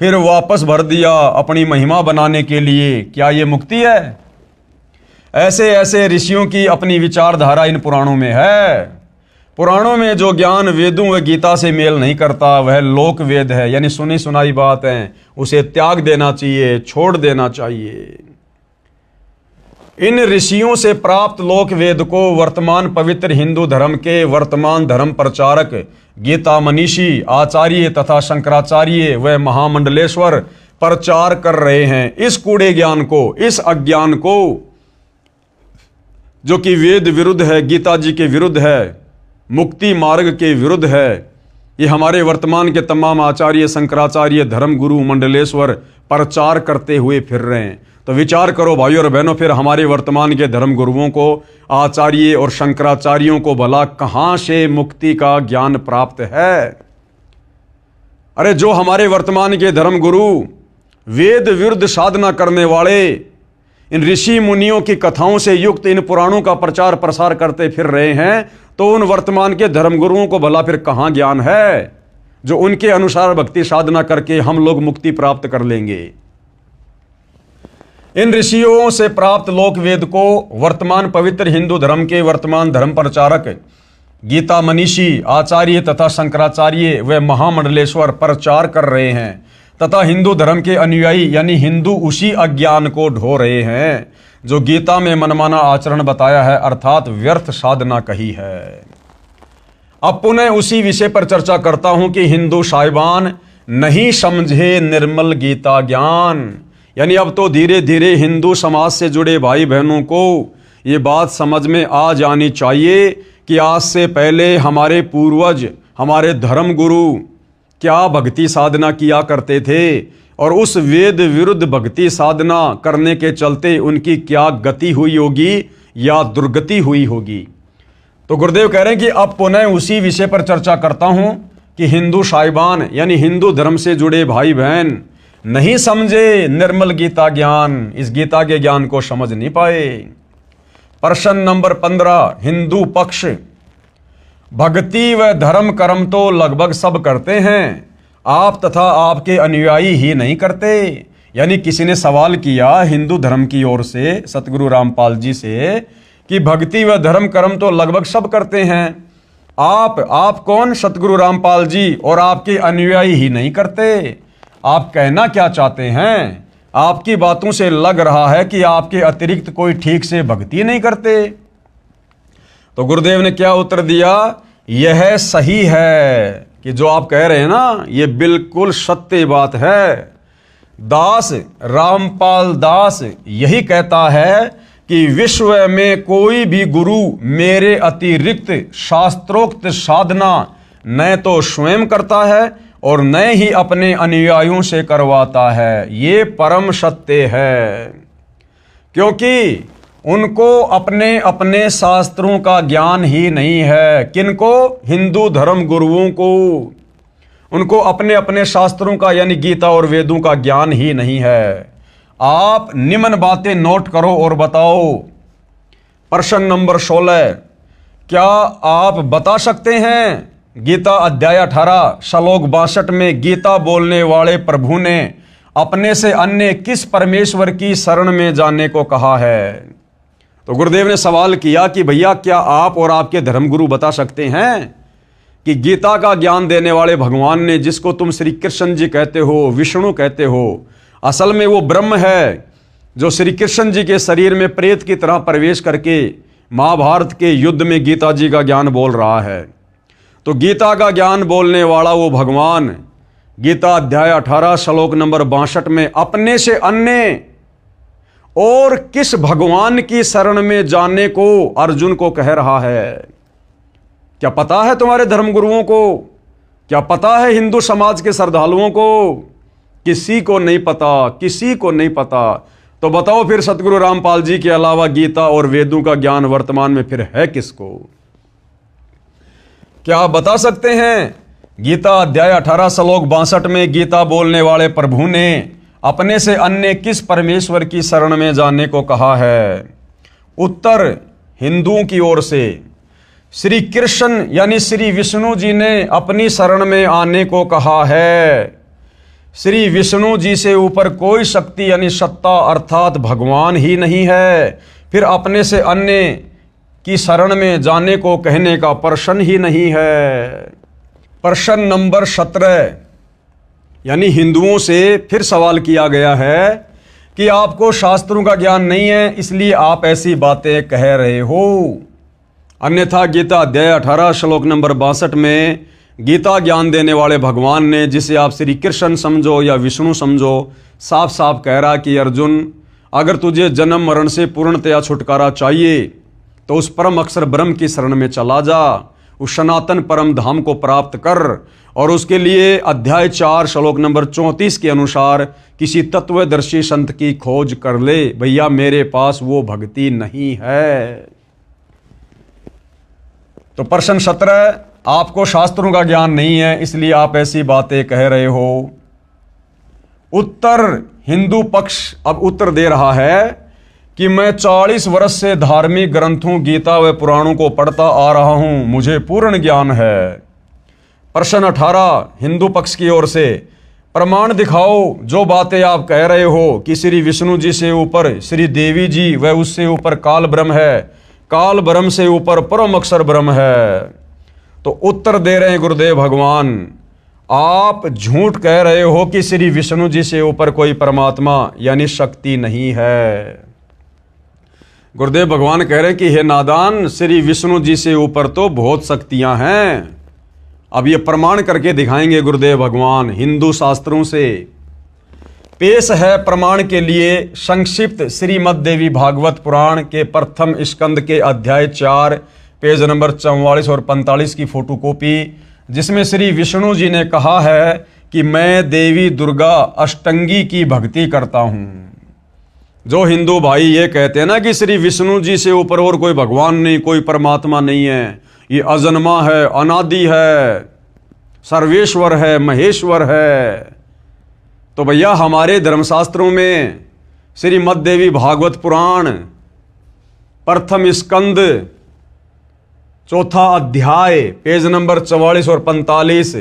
फिर वापस भर दिया अपनी महिमा बनाने के लिए। क्या ये मुक्ति है? ऐसे ऐसे ऋषियों की अपनी विचारधारा इन पुराणों में है। पुराणों में जो ज्ञान वेदों व गीता से मेल नहीं करता वह लोक वेद है, यानी सुनी सुनाई बात है, उसे त्याग देना चाहिए, छोड़ देना चाहिए। इन ऋषियों से प्राप्त लोक वेद को वर्तमान पवित्र हिंदू धर्म के वर्तमान धर्म प्रचारक, गीता मनीषी, आचार्य तथा शंकराचार्य व महामंडलेश्वर प्रचार कर रहे हैं। इस कूड़े ज्ञान को, इस अज्ञान को, जो कि वेद विरुद्ध है, गीता जी के विरुद्ध है, मुक्ति मार्ग के विरुद्ध है, ये हमारे वर्तमान के तमाम आचार्य, शंकराचार्य, धर्म गुरु, मंडलेश्वर प्रचार करते हुए फिर रहे हैं। तो विचार करो भाइयों और बहनों, फिर हमारे वर्तमान के धर्म गुरुओं को, आचार्य और शंकराचार्यों को भला कहां से मुक्ति का ज्ञान प्राप्त है? अरे जो हमारे वर्तमान के धर्म गुरु वेद विरुद्ध साधना करने वाले, इन ऋषि मुनियों की कथाओं से युक्त इन पुराणों का प्रचार प्रसार करते फिर रहे हैं, तो उन वर्तमान के धर्म गुरुओं को भला फिर कहां ज्ञान है जो उनके अनुसार भक्ति साधना करके हम लोग मुक्ति प्राप्त कर लेंगे। इन ऋषियों से प्राप्त लोक वेद को वर्तमान पवित्र हिंदू धर्म के वर्तमान धर्म प्रचारक, गीता मनीषी, आचार्य तथा शंकराचार्य व महामंडलेश्वर प्रचार कर रहे हैं, तथा हिंदू धर्म के अनुयायी यानी हिंदू उसी अज्ञान को ढो रहे हैं जो गीता में मनमाना आचरण बताया है, अर्थात व्यर्थ साधना कही है। अब पुनः उसी विषय पर चर्चा करता हूं कि हिंदू साहिबान नहीं समझे निर्मल गीता ज्ञान। यानी अब तो धीरे धीरे हिंदू समाज से जुड़े भाई बहनों को ये बात समझ में आ जानी चाहिए कि आज से पहले हमारे पूर्वज, हमारे धर्म गुरु क्या भक्ति साधना किया करते थे, और उस वेद विरुद्ध भक्ति साधना करने के चलते उनकी क्या गति हुई होगी या दुर्गति हुई होगी। तो गुरुदेव कह रहे हैं कि अब पुनः उसी विषय पर चर्चा करता हूं कि हिंदू साहिबान यानी हिंदू धर्म से जुड़े भाई बहन, नहीं समझे निर्मल गीता ज्ञान, इस गीता के ज्ञान को समझ नहीं पाए। प्रश्न नंबर 15, हिंदू पक्ष। भक्ति व धर्म कर्म तो लगभग सब करते हैं, आप तथा आपके अनुयायी ही नहीं करते। यानी किसी ने सवाल किया हिंदू धर्म की ओर से सतगुरु रामपाल जी से कि भक्ति व धर्म कर्म तो लगभग सब करते हैं, आप कौन? सतगुरु रामपाल जी, और आपके अनुयायी ही नहीं करते। आप कहना क्या चाहते हैं? आपकी बातों से लग रहा है कि आपके अतिरिक्त कोई ठीक से भक्ति नहीं करते। तो गुरुदेव ने क्या उत्तर दिया? यह सही है कि जो आप कह रहे हैं ना, ये बिल्कुल सत्य बात है। दास रामपाल दास यही कहता है कि विश्व में कोई भी गुरु मेरे अतिरिक्त शास्त्रोक्त साधना न तो स्वयं करता है और न ही अपने अनुयायियों से करवाता है। ये परम सत्य है, क्योंकि उनको अपने अपने शास्त्रों का ज्ञान ही नहीं है। किनको? हिंदू धर्म गुरुओं को। उनको अपने अपने शास्त्रों का यानी गीता और वेदों का ज्ञान ही नहीं है। आप निम्न बातें नोट करो और बताओ। प्रश्न नंबर 16, क्या आप बता सकते हैं गीता अध्याय 18 श्लोक 62 में गीता बोलने वाले प्रभु ने अपने से अन्य किस परमेश्वर की शरण में जाने को कहा है? तो गुरुदेव ने सवाल किया कि भैया क्या आप और आपके धर्मगुरु बता सकते हैं कि गीता का ज्ञान देने वाले भगवान ने, जिसको तुम श्री कृष्ण जी कहते हो, विष्णु कहते हो, असल में वो ब्रह्म है जो श्री कृष्ण जी के शरीर में प्रेत की तरह प्रवेश करके महाभारत के युद्ध में गीता जी का ज्ञान बोल रहा है। तो गीता का ज्ञान बोलने वाला वो भगवान गीता अध्याय 18 श्लोक नंबर 62 में अपने से अन्य और किस भगवान की शरण में जाने को अर्जुन को कह रहा है? क्या पता है तुम्हारे धर्मगुरुओं को? क्या पता है हिंदू समाज के श्रद्धालुओं को? किसी को नहीं पता, किसी को नहीं पता। तो बताओ फिर सतगुरु रामपाल जी के अलावा गीता और वेदों का ज्ञान वर्तमान में फिर है किसको? क्या आप बता सकते हैं गीता अध्याय 18 श्लोक 62 में गीता बोलने वाले प्रभु ने अपने से अन्य किस परमेश्वर की शरण में जाने को कहा है? उत्तर हिंदुओं की ओर से श्री कृष्ण यानी श्री विष्णु जी ने अपनी शरण में आने को कहा है। श्री विष्णु जी से ऊपर कोई शक्ति यानी सत्ता अर्थात भगवान ही नहीं है। फिर अपने से अन्य की शरण में जाने को कहने का प्रश्न ही नहीं है। प्रश्न नंबर 17 यानी हिंदुओं से फिर सवाल किया गया है कि आपको शास्त्रों का ज्ञान नहीं है, इसलिए आप ऐसी बातें कह रहे हो। अन्यथा गीता अध्याय 18 श्लोक नंबर 62 में गीता ज्ञान देने वाले भगवान ने, जिसे आप श्री कृष्ण समझो या विष्णु समझो, साफ साफ कह रहा कि अर्जुन, अगर तुझे जन्म मरण से पूर्णतया छुटकारा चाहिए तो उस परम अक्षर ब्रह्म की शरण में चला जा, उस सनातन परम धाम को प्राप्त कर और उसके लिए अध्याय 4 श्लोक नंबर 34 के अनुसार किसी तत्वदर्शी संत की खोज कर ले। भैया मेरे पास वो भक्ति नहीं है। तो प्रश्न 17, आपको शास्त्रों का ज्ञान नहीं है इसलिए आप ऐसी बातें कह रहे हो। उत्तर हिंदू पक्ष अब उत्तर दे रहा है कि मैं 40 वर्ष से धार्मिक ग्रंथों गीता व पुराणों को पढ़ता आ रहा हूं, मुझे पूर्ण ज्ञान है। प्रश्न 18 हिंदू पक्ष की ओर से, प्रमाण दिखाओ जो बातें आप कह रहे हो कि श्री विष्णु जी से ऊपर श्री देवी जी व उससे ऊपर काल ब्रह्म है, काल ब्रह्म से ऊपर परम अक्षर ब्रह्म है। तो उत्तर दे रहे हैं गुरुदेव भगवान, आप झूठ कह रहे हो कि श्री विष्णु जी से ऊपर कोई परमात्मा यानी शक्ति नहीं है। गुरुदेव भगवान कह रहे हैं कि हे नादान, श्री विष्णु जी से ऊपर तो बहुत शक्तियां हैं। अब ये प्रमाण करके दिखाएंगे गुरुदेव भगवान हिंदू शास्त्रों से। पेश है प्रमाण के लिए संक्षिप्त श्रीमद् देवी भागवत पुराण के प्रथम स्कंद के अध्याय 4 पेज नंबर 44 और 45 की फोटोकॉपी, जिसमें श्री विष्णु जी ने कहा है कि मैं देवी दुर्गा अष्टंगी की भक्ति करता हूं। जो हिंदू भाई ये कहते हैं ना कि श्री विष्णु जी से ऊपर और कोई भगवान नहीं, कोई परमात्मा नहीं है, ये अजन्मा है, अनादि है, सर्वेश्वर है, महेश्वर है, तो भैया हमारे धर्मशास्त्रों में श्रीमद् देवी भागवत पुराण प्रथम स्कंद चौथा अध्याय पेज नंबर 44 और 45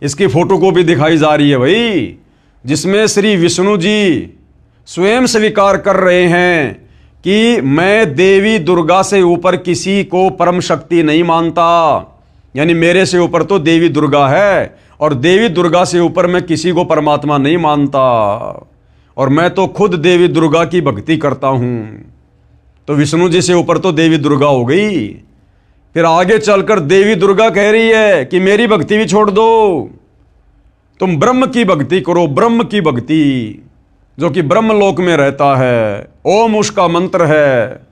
इसकी फोटो कॉपी दिखाई जा रही है भाई, जिसमें श्री विष्णु जी स्वयं स्वीकार कर रहे हैं कि मैं देवी दुर्गा से ऊपर किसी को परम शक्ति नहीं मानता। यानी मेरे से ऊपर तो देवी दुर्गा है और देवी दुर्गा से ऊपर मैं किसी को परमात्मा नहीं मानता, और मैं तो खुद देवी दुर्गा की भक्ति करता हूं। तो विष्णु जी से ऊपर तो देवी दुर्गा हो गई। फिर आगे चलकर देवी दुर्गा कह रही है कि मेरी भक्ति भी छोड़ दो, तुम ब्रह्म की भक्ति करो, ब्रह्म की भक्ति जो कि ब्रह्मलोक में रहता है, ओम उसका मंत्र है।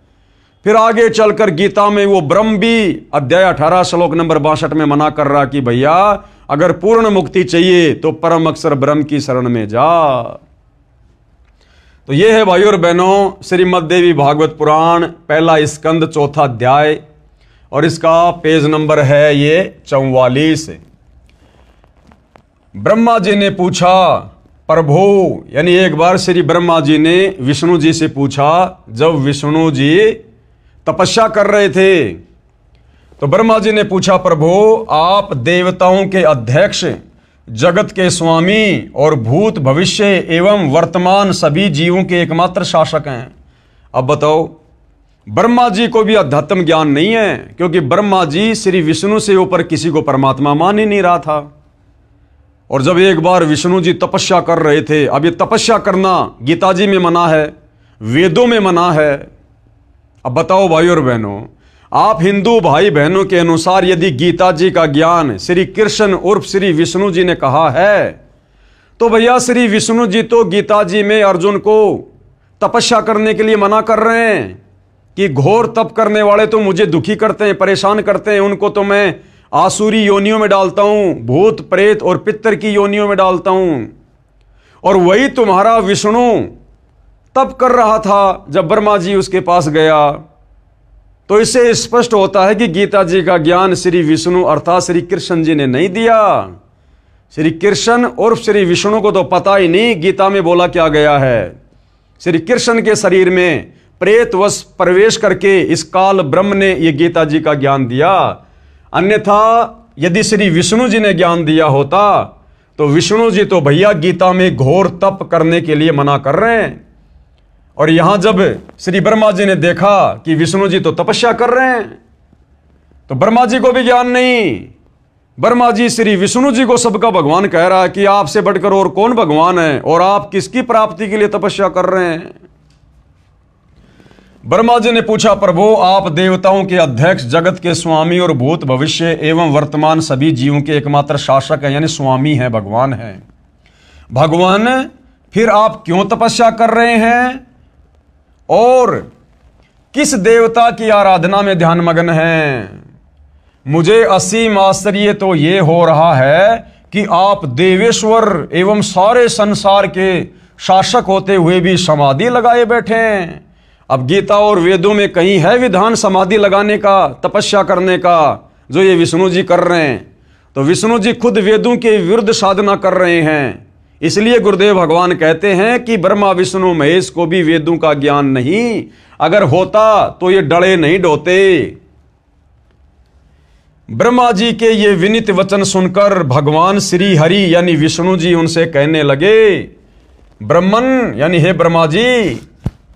फिर आगे चलकर गीता में वो ब्रह्म भी अध्याय 18 श्लोक नंबर 62 में मना कर रहा कि भैया अगर पूर्ण मुक्ति चाहिए तो परम अक्षर ब्रह्म की शरण में जा। तो ये है भाइयों और बहनों श्रीमद् देवी भागवत पुराण पहला स्कंद चौथा अध्याय, और इसका पेज नंबर है ये 44। ब्रह्मा जी ने पूछा, प्रभु, यानी एक बार श्री ब्रह्मा जी ने विष्णु जी से पूछा, जब विष्णु जी तपस्या कर रहे थे तो ब्रह्मा जी ने पूछा, प्रभु आप देवताओं के अध्यक्ष, जगत के स्वामी और भूत भविष्य एवं वर्तमान सभी जीवों के एकमात्र शासक हैं। अब बताओ, ब्रह्मा जी को भी अध्यात्म ज्ञान नहीं है, क्योंकि ब्रह्मा जी श्री विष्णु से ऊपर किसी को परमात्मा मान ही नहीं रहा था। और जब एक बार विष्णु जी तपस्या कर रहे थे, अब ये तपस्या करना गीता जी में मना है, वेदों में मना है। अब बताओ भाई और बहनों, आप हिंदू भाई बहनों के अनुसार यदि गीता जी का ज्ञान श्री कृष्ण उर्फ श्री विष्णु जी ने कहा है, तो भैया श्री विष्णु जी तो गीता जी में अर्जुन को तपस्या करने के लिए मना कर रहे हैं कि घोर तप करने वाले तो मुझे दुखी करते हैं, परेशान करते हैं, उनको तो मैं आसुरी योनियों में डालता हूं, भूत प्रेत और पितर की योनियों में डालता हूं। और वही तुम्हारा विष्णु तप कर रहा था जब ब्रह्मा जी उसके पास गया। तो इससे स्पष्ट होता है कि गीता जी का ज्ञान श्री विष्णु अर्थात श्री कृष्ण जी ने नहीं दिया। श्री कृष्ण और श्री विष्णु को तो पता ही नहीं गीता में बोला क्या गया है। श्री कृष्ण के शरीर में प्रेतवश प्रवेश करके इस काल ब्रह्म ने यह गीता जी का ज्ञान दिया। अन्यथा यदि श्री विष्णु जी ने ज्ञान दिया होता तो विष्णु जी तो भैया गीता में घोर तप करने के लिए मना कर रहे हैं। और यहां जब श्री ब्रह्मा जी ने देखा कि विष्णु जी तो तपस्या कर रहे हैं, तो ब्रह्मा जी को भी ज्ञान नहीं। ब्रह्मा जी श्री विष्णु जी को सबका भगवान कह रहा है कि आपसे बढ़कर और कौन भगवान है और आप किसकी प्राप्ति के लिए तपस्या कर रहे हैं। ब्रह्मा जी ने पूछा, प्रभु आप देवताओं के अध्यक्ष, जगत के स्वामी और भूत भविष्य एवं वर्तमान सभी जीवों के एकमात्र शासक हैं, यानी स्वामी हैं, भगवान हैं। भगवान फिर आप क्यों तपस्या कर रहे हैं और किस देवता की आराधना में ध्यान मग्न हैं? मुझे असीम आश्चर्य तो ये हो रहा है कि आप देवेश्वर एवं सारे संसार के शासक होते हुए भी समाधि लगाए बैठे हैं। अब गीता और वेदों में कहीं है विधान समाधि लगाने का, तपस्या करने का, जो ये विष्णु जी कर रहे हैं? तो विष्णु जी खुद वेदों के विरुद्ध साधना कर रहे हैं। इसलिए गुरुदेव भगवान कहते हैं कि ब्रह्मा विष्णु महेश को भी वेदों का ज्ञान नहीं, अगर होता तो ये डरे नहीं डोते। ब्रह्मा जी के ये विनीत वचन सुनकर भगवान श्री हरि यानी विष्णु जी उनसे कहने लगे, ब्रह्मन यानी हे ब्रह्मा जी,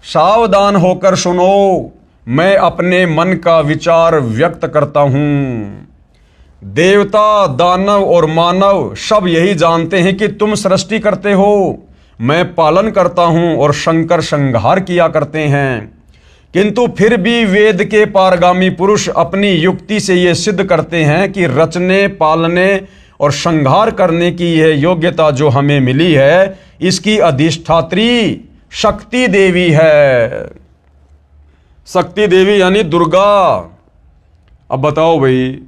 सावधान होकर सुनो, मैं अपने मन का विचार व्यक्त करता हूं। देवता, दानव और मानव सब यही जानते हैं कि तुम सृष्टि करते हो, मैं पालन करता हूं और शंकर संहार किया करते हैं। किंतु फिर भी वेद के पारगामी पुरुष अपनी युक्ति से ये सिद्ध करते हैं कि रचने, पालने और संहार करने की यह योग्यता जो हमें मिली है, इसकी अधिष्ठात्री शक्ति देवी है। शक्ति देवी यानी दुर्गा। अब बताओ भाई,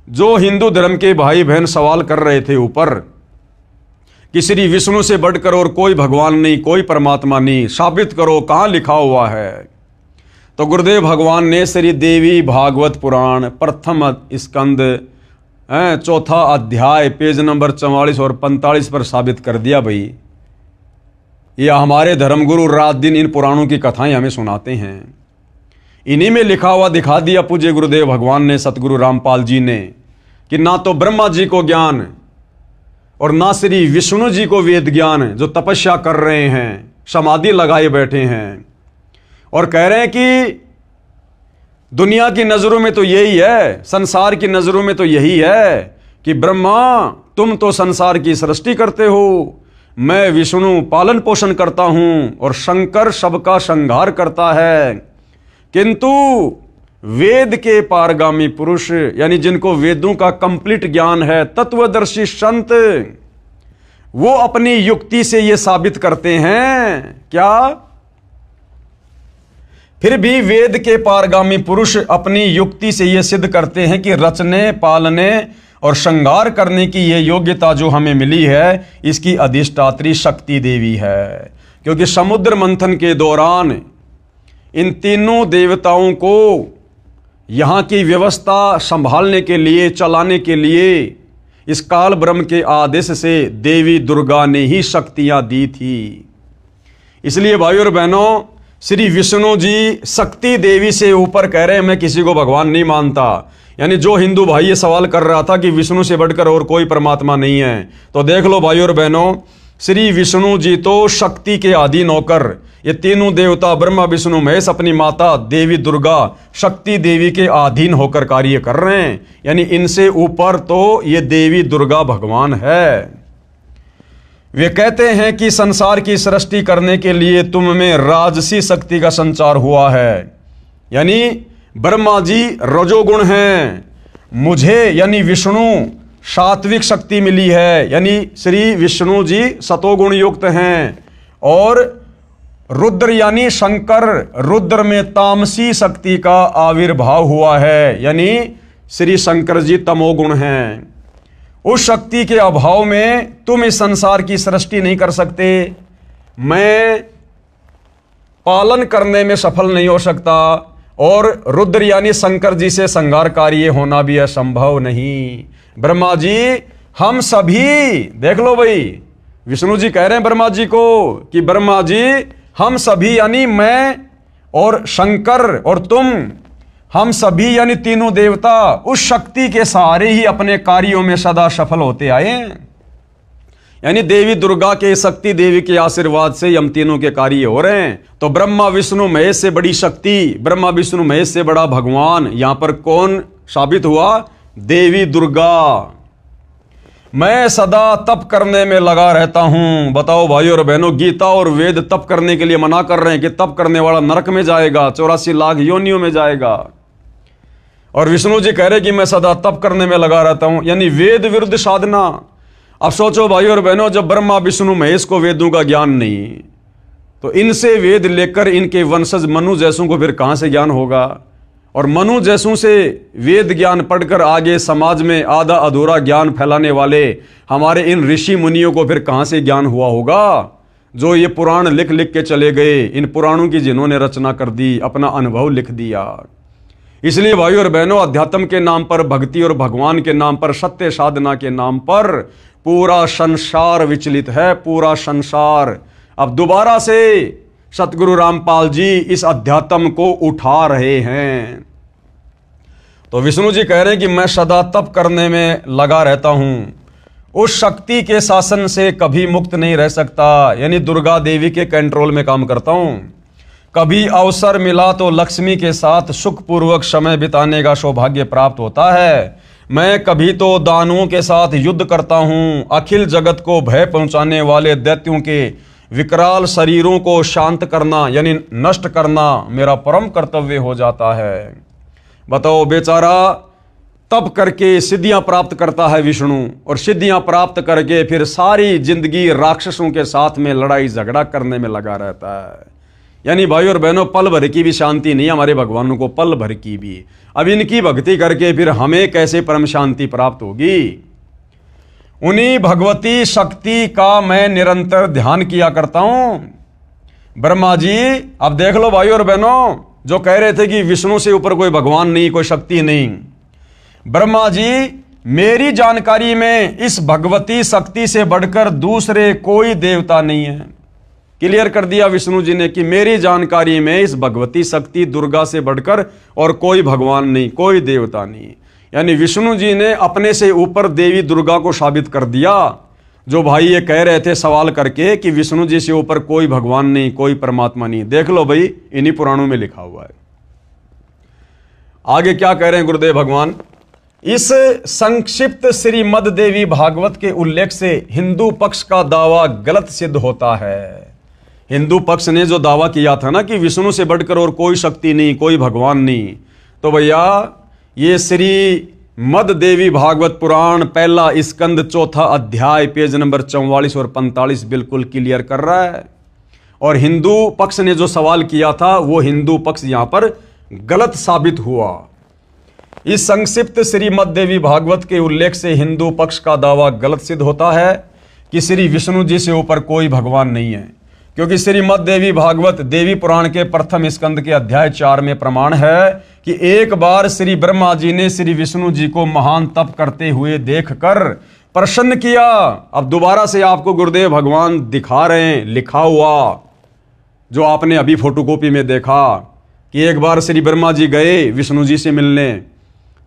जो हिंदू धर्म के भाई बहन सवाल कर रहे थे ऊपर कि श्री विष्णु से बढ़कर और कोई भगवान नहीं, कोई परमात्मा नहीं, साबित करो, कहां लिखा हुआ है? तो गुरुदेव भगवान ने श्री देवी भागवत पुराण प्रथम स्कंद चौथा अध्याय पेज नंबर 44 और 45 पर साबित कर दिया भाई। ये हमारे धर्मगुरु रात दिन इन पुराणों की कथाएं हमें सुनाते हैं। इन्हीं में लिखा हुआ दिखा दिया पूज्य गुरुदेव भगवान ने, सतगुरु रामपाल जी ने, कि ना तो ब्रह्मा जी को ज्ञान और ना श्री विष्णु जी को वेद ज्ञान, जो तपस्या कर रहे हैं, समाधि लगाए बैठे हैं और कह रहे हैं कि दुनिया की नजरों में तो यही है, संसार की नजरों में तो यही है कि ब्रह्मा तुम तो संसार की सृष्टि करते हो, मैं विष्णु पालन पोषण करता हूं और शंकर सबका संहार करता है। किंतु वेद के पारगामी पुरुष, यानी जिनको वेदों का कंप्लीट ज्ञान है, तत्वदर्शी संत, वो अपनी युक्ति से ये साबित करते हैं क्या? फिर भी वेद के पारगामी पुरुष अपनी युक्ति से ये सिद्ध करते हैं कि रचने, पालने और श्रृंगार करने की ये योग्यता जो हमें मिली है, इसकी अधिष्ठात्री शक्ति देवी है। क्योंकि समुद्र मंथन के दौरान इन तीनों देवताओं को यहाँ की व्यवस्था संभालने के लिए, चलाने के लिए इस काल ब्रह्म के आदेश से देवी दुर्गा ने ही शक्तियाँ दी थी। इसलिए भाइयों और बहनों, श्री विष्णु जी शक्ति देवी से ऊपर कह रहे हैं मैं किसी को भगवान नहीं मानता। यानी जो हिंदू भाई ये सवाल कर रहा था कि विष्णु से बढ़कर और कोई परमात्मा नहीं है, तो देख लो भाइयों और बहनों, श्री विष्णु जी तो शक्ति के अधीन होकर, ये तीनों देवता ब्रह्मा विष्णु महेश अपनी माता देवी दुर्गा शक्ति देवी के अधीन होकर कार्य कर रहे हैं। यानी इनसे ऊपर तो ये देवी दुर्गा भगवान है। वे कहते हैं कि संसार की सृष्टि करने के लिए तुम में राजसी शक्ति का संचार हुआ है। यानी ब्रह्मा जी रजोगुण हैं, मुझे यानी विष्णु सात्विक शक्ति मिली है, यानी श्री विष्णु जी सतोगुण युक्त हैं, और रुद्र यानी शंकर, रुद्र में तामसी शक्ति का आविर्भाव हुआ है, यानी श्री शंकर जी तमोगुण हैं। उस शक्ति के अभाव में तुम इस संसार की सृष्टि नहीं कर सकते, मैं पालन करने में सफल नहीं हो सकता, और रुद्र यानी शंकर जी से संहार कार्य होना भी असंभव नहीं। ब्रह्मा जी हम सभी, देख लो भाई, विष्णु जी कह रहे हैं ब्रह्मा जी को कि ब्रह्मा जी हम सभी यानी मैं और शंकर और तुम, हम सभी यानी तीनों देवता उस शक्ति के सहारे ही अपने कार्यों में सदा सफल होते आए हैं। यानी देवी दुर्गा के, शक्ति देवी के आशीर्वाद से हम तीनों के कार्य हो रहे हैं। तो ब्रह्मा विष्णु महेश से बड़ी शक्ति, ब्रह्मा विष्णु महेश से बड़ा भगवान यहां पर कौन साबित हुआ? देवी दुर्गा। मैं सदा तप करने में लगा रहता हूं। बताओ भाइयों और बहनों, गीता और वेद तप करने के लिए मना कर रहे हैं कि तप करने वाला नरक में जाएगा, 84 लाख योनियों में जाएगा। और विष्णु जी कह रहे कि मैं सदा तप करने में लगा रहता हूं, यानी वेद विरुद्ध साधना। अब सोचो भाइयों और बहनों, जब ब्रह्मा विष्णु महेश को वेदों का ज्ञान नहीं, तो इनसे वेद लेकर इनके वंशज मनु जैसों को फिर कहां से ज्ञान होगा? और मनु जैसों से वेद ज्ञान पढ़कर आगे समाज में आधा अधूरा ज्ञान फैलाने वाले हमारे इन ऋषि मुनियों को फिर कहां से ज्ञान हुआ होगा? जो ये पुराण लिख लिख के चले गए, इन पुराणों की जिन्होंने रचना कर दी, अपना अनुभव लिख दिया। इसलिए भाइयों और बहनों, अध्यात्म के नाम पर, भक्ति और भगवान के नाम पर, सत्य साधना के नाम पर पूरा संसार विचलित है, पूरा संसार। अब दोबारा से सतगुरु रामपाल जी इस अध्यात्म को उठा रहे हैं। तो विष्णु जी कह रहे हैं कि मैं सदा तप करने में लगा रहता हूं, उस शक्ति के शासन से कभी मुक्त नहीं रह सकता, यानी दुर्गा देवी के कंट्रोल में काम करता हूं। कभी अवसर मिला तो लक्ष्मी के साथ सुखपूर्वक समय बिताने का सौभाग्य प्राप्त होता है। मैं कभी तो दानवों के साथ युद्ध करता हूं। अखिल जगत को भय पहुंचाने वाले दैत्यों के विकराल शरीरों को शांत करना यानी नष्ट करना मेरा परम कर्तव्य हो जाता है। बताओ, बेचारा तप करके सिद्धियां प्राप्त करता है विष्णु, और सिद्धियां प्राप्त करके फिर सारी जिंदगी राक्षसों के साथ में लड़ाई झगड़ा करने में लगा रहता है। यानी भाई और बहनों, पल भर की भी शांति नहीं हमारे भगवानों को, पल भर की भी। अब इनकी भक्ति करके फिर हमें कैसे परम शांति प्राप्त होगी? उन्हीं भगवती शक्ति का मैं निरंतर ध्यान किया करता हूं। ब्रह्मा जी, अब देख लो भाइयों और बहनों, जो कह रहे थे कि विष्णु से ऊपर कोई भगवान नहीं, कोई शक्ति नहीं, ब्रह्मा जी मेरी जानकारी में इस भगवती शक्ति से बढ़कर दूसरे कोई देवता नहीं है। क्लियर कर दिया विष्णु जी ने कि मेरी जानकारी में इस भगवती शक्ति दुर्गा से बढ़कर और कोई भगवान नहीं, कोई देवता नहीं। यानी विष्णु जी ने अपने से ऊपर देवी दुर्गा को साबित कर दिया। जो भाई ये कह रहे थे सवाल करके कि विष्णु जी से ऊपर कोई भगवान नहीं, कोई परमात्मा नहीं, देख लो भाई, इन्हीं पुराणों में लिखा हुआ है। आगे क्या कह रहे हैं गुरुदेव भगवान, इस संक्षिप्त श्रीमद देवी भागवत के उल्लेख से हिंदू पक्ष का दावा गलत सिद्ध होता है। हिंदू पक्ष ने जो दावा किया था ना कि विष्णु से बढ़कर और कोई शक्ति नहीं, कोई भगवान नहीं, तो भैया ये श्री मद देवी भागवत पुराण पहला स्कंद चौथा अध्याय पेज नंबर 44 और 45 बिल्कुल क्लियर कर रहा है। और हिंदू पक्ष ने जो सवाल किया था वो हिंदू पक्ष यहां पर गलत साबित हुआ। इस संक्षिप्त श्रीमद देवी भागवत के उल्लेख से हिंदू पक्ष का दावा गलत सिद्ध होता है कि श्री विष्णु जी से ऊपर कोई भगवान नहीं है, क्योंकि श्रीमद देवी भागवत देवी पुराण के प्रथम स्कंद के अध्याय 4 में प्रमाण है कि एक बार श्री ब्रह्मा जी ने श्री विष्णु जी को महान तप करते हुए देखकर प्रसन्न किया। अब दोबारा से आपको गुरुदेव भगवान दिखा रहे हैं लिखा हुआ, जो आपने अभी फोटोकॉपी में देखा कि एक बार श्री ब्रह्मा जी गए विष्णु जी से मिलने,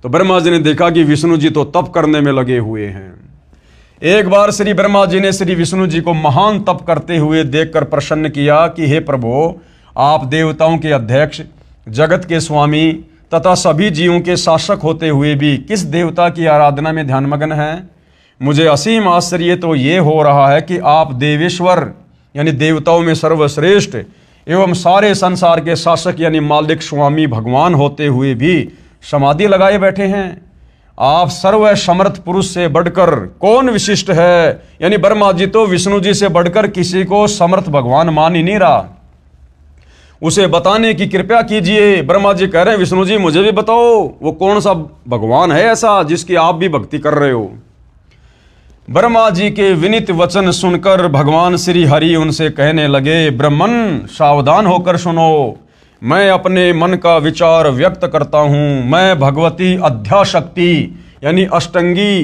तो ब्रह्मा जी ने देखा कि विष्णु जी तो तप करने में लगे हुए हैं। एक बार श्री ब्रह्मा जी ने श्री विष्णु जी को महान तप करते हुए देखकर प्रसन्न किया कि हे प्रभु, आप देवताओं के अध्यक्ष, जगत के स्वामी तथा सभी जीवों के शासक होते हुए भी किस देवता की आराधना में ध्यानमग्न हैं। मुझे असीम आश्चर्य तो ये हो रहा है कि आप देवेश्वर यानी देवताओं में सर्वश्रेष्ठ एवं सारे संसार के शासक यानी मालिक स्वामी भगवान होते हुए भी समाधि लगाए बैठे हैं। आप सर्व समर्थ पुरुष से बढ़कर कौन विशिष्ट है। यानी ब्रह्मा जी तो विष्णु जी से बढ़कर किसी को समर्थ भगवान मान ही नहीं रहा, उसे बताने की कृपया कीजिए। ब्रह्मा जी कह रहे हैं विष्णु जी मुझे भी बताओ वो कौन सा भगवान है ऐसा जिसकी आप भी भक्ति कर रहे हो। ब्रह्मा जी के विनीत वचन सुनकर भगवान श्री हरि उनसे कहने लगे, ब्रह्मन सावधान होकर सुनो, मैं अपने मन का विचार व्यक्त करता हूं। मैं भगवती अध्याशक्ति यानी अष्टंगी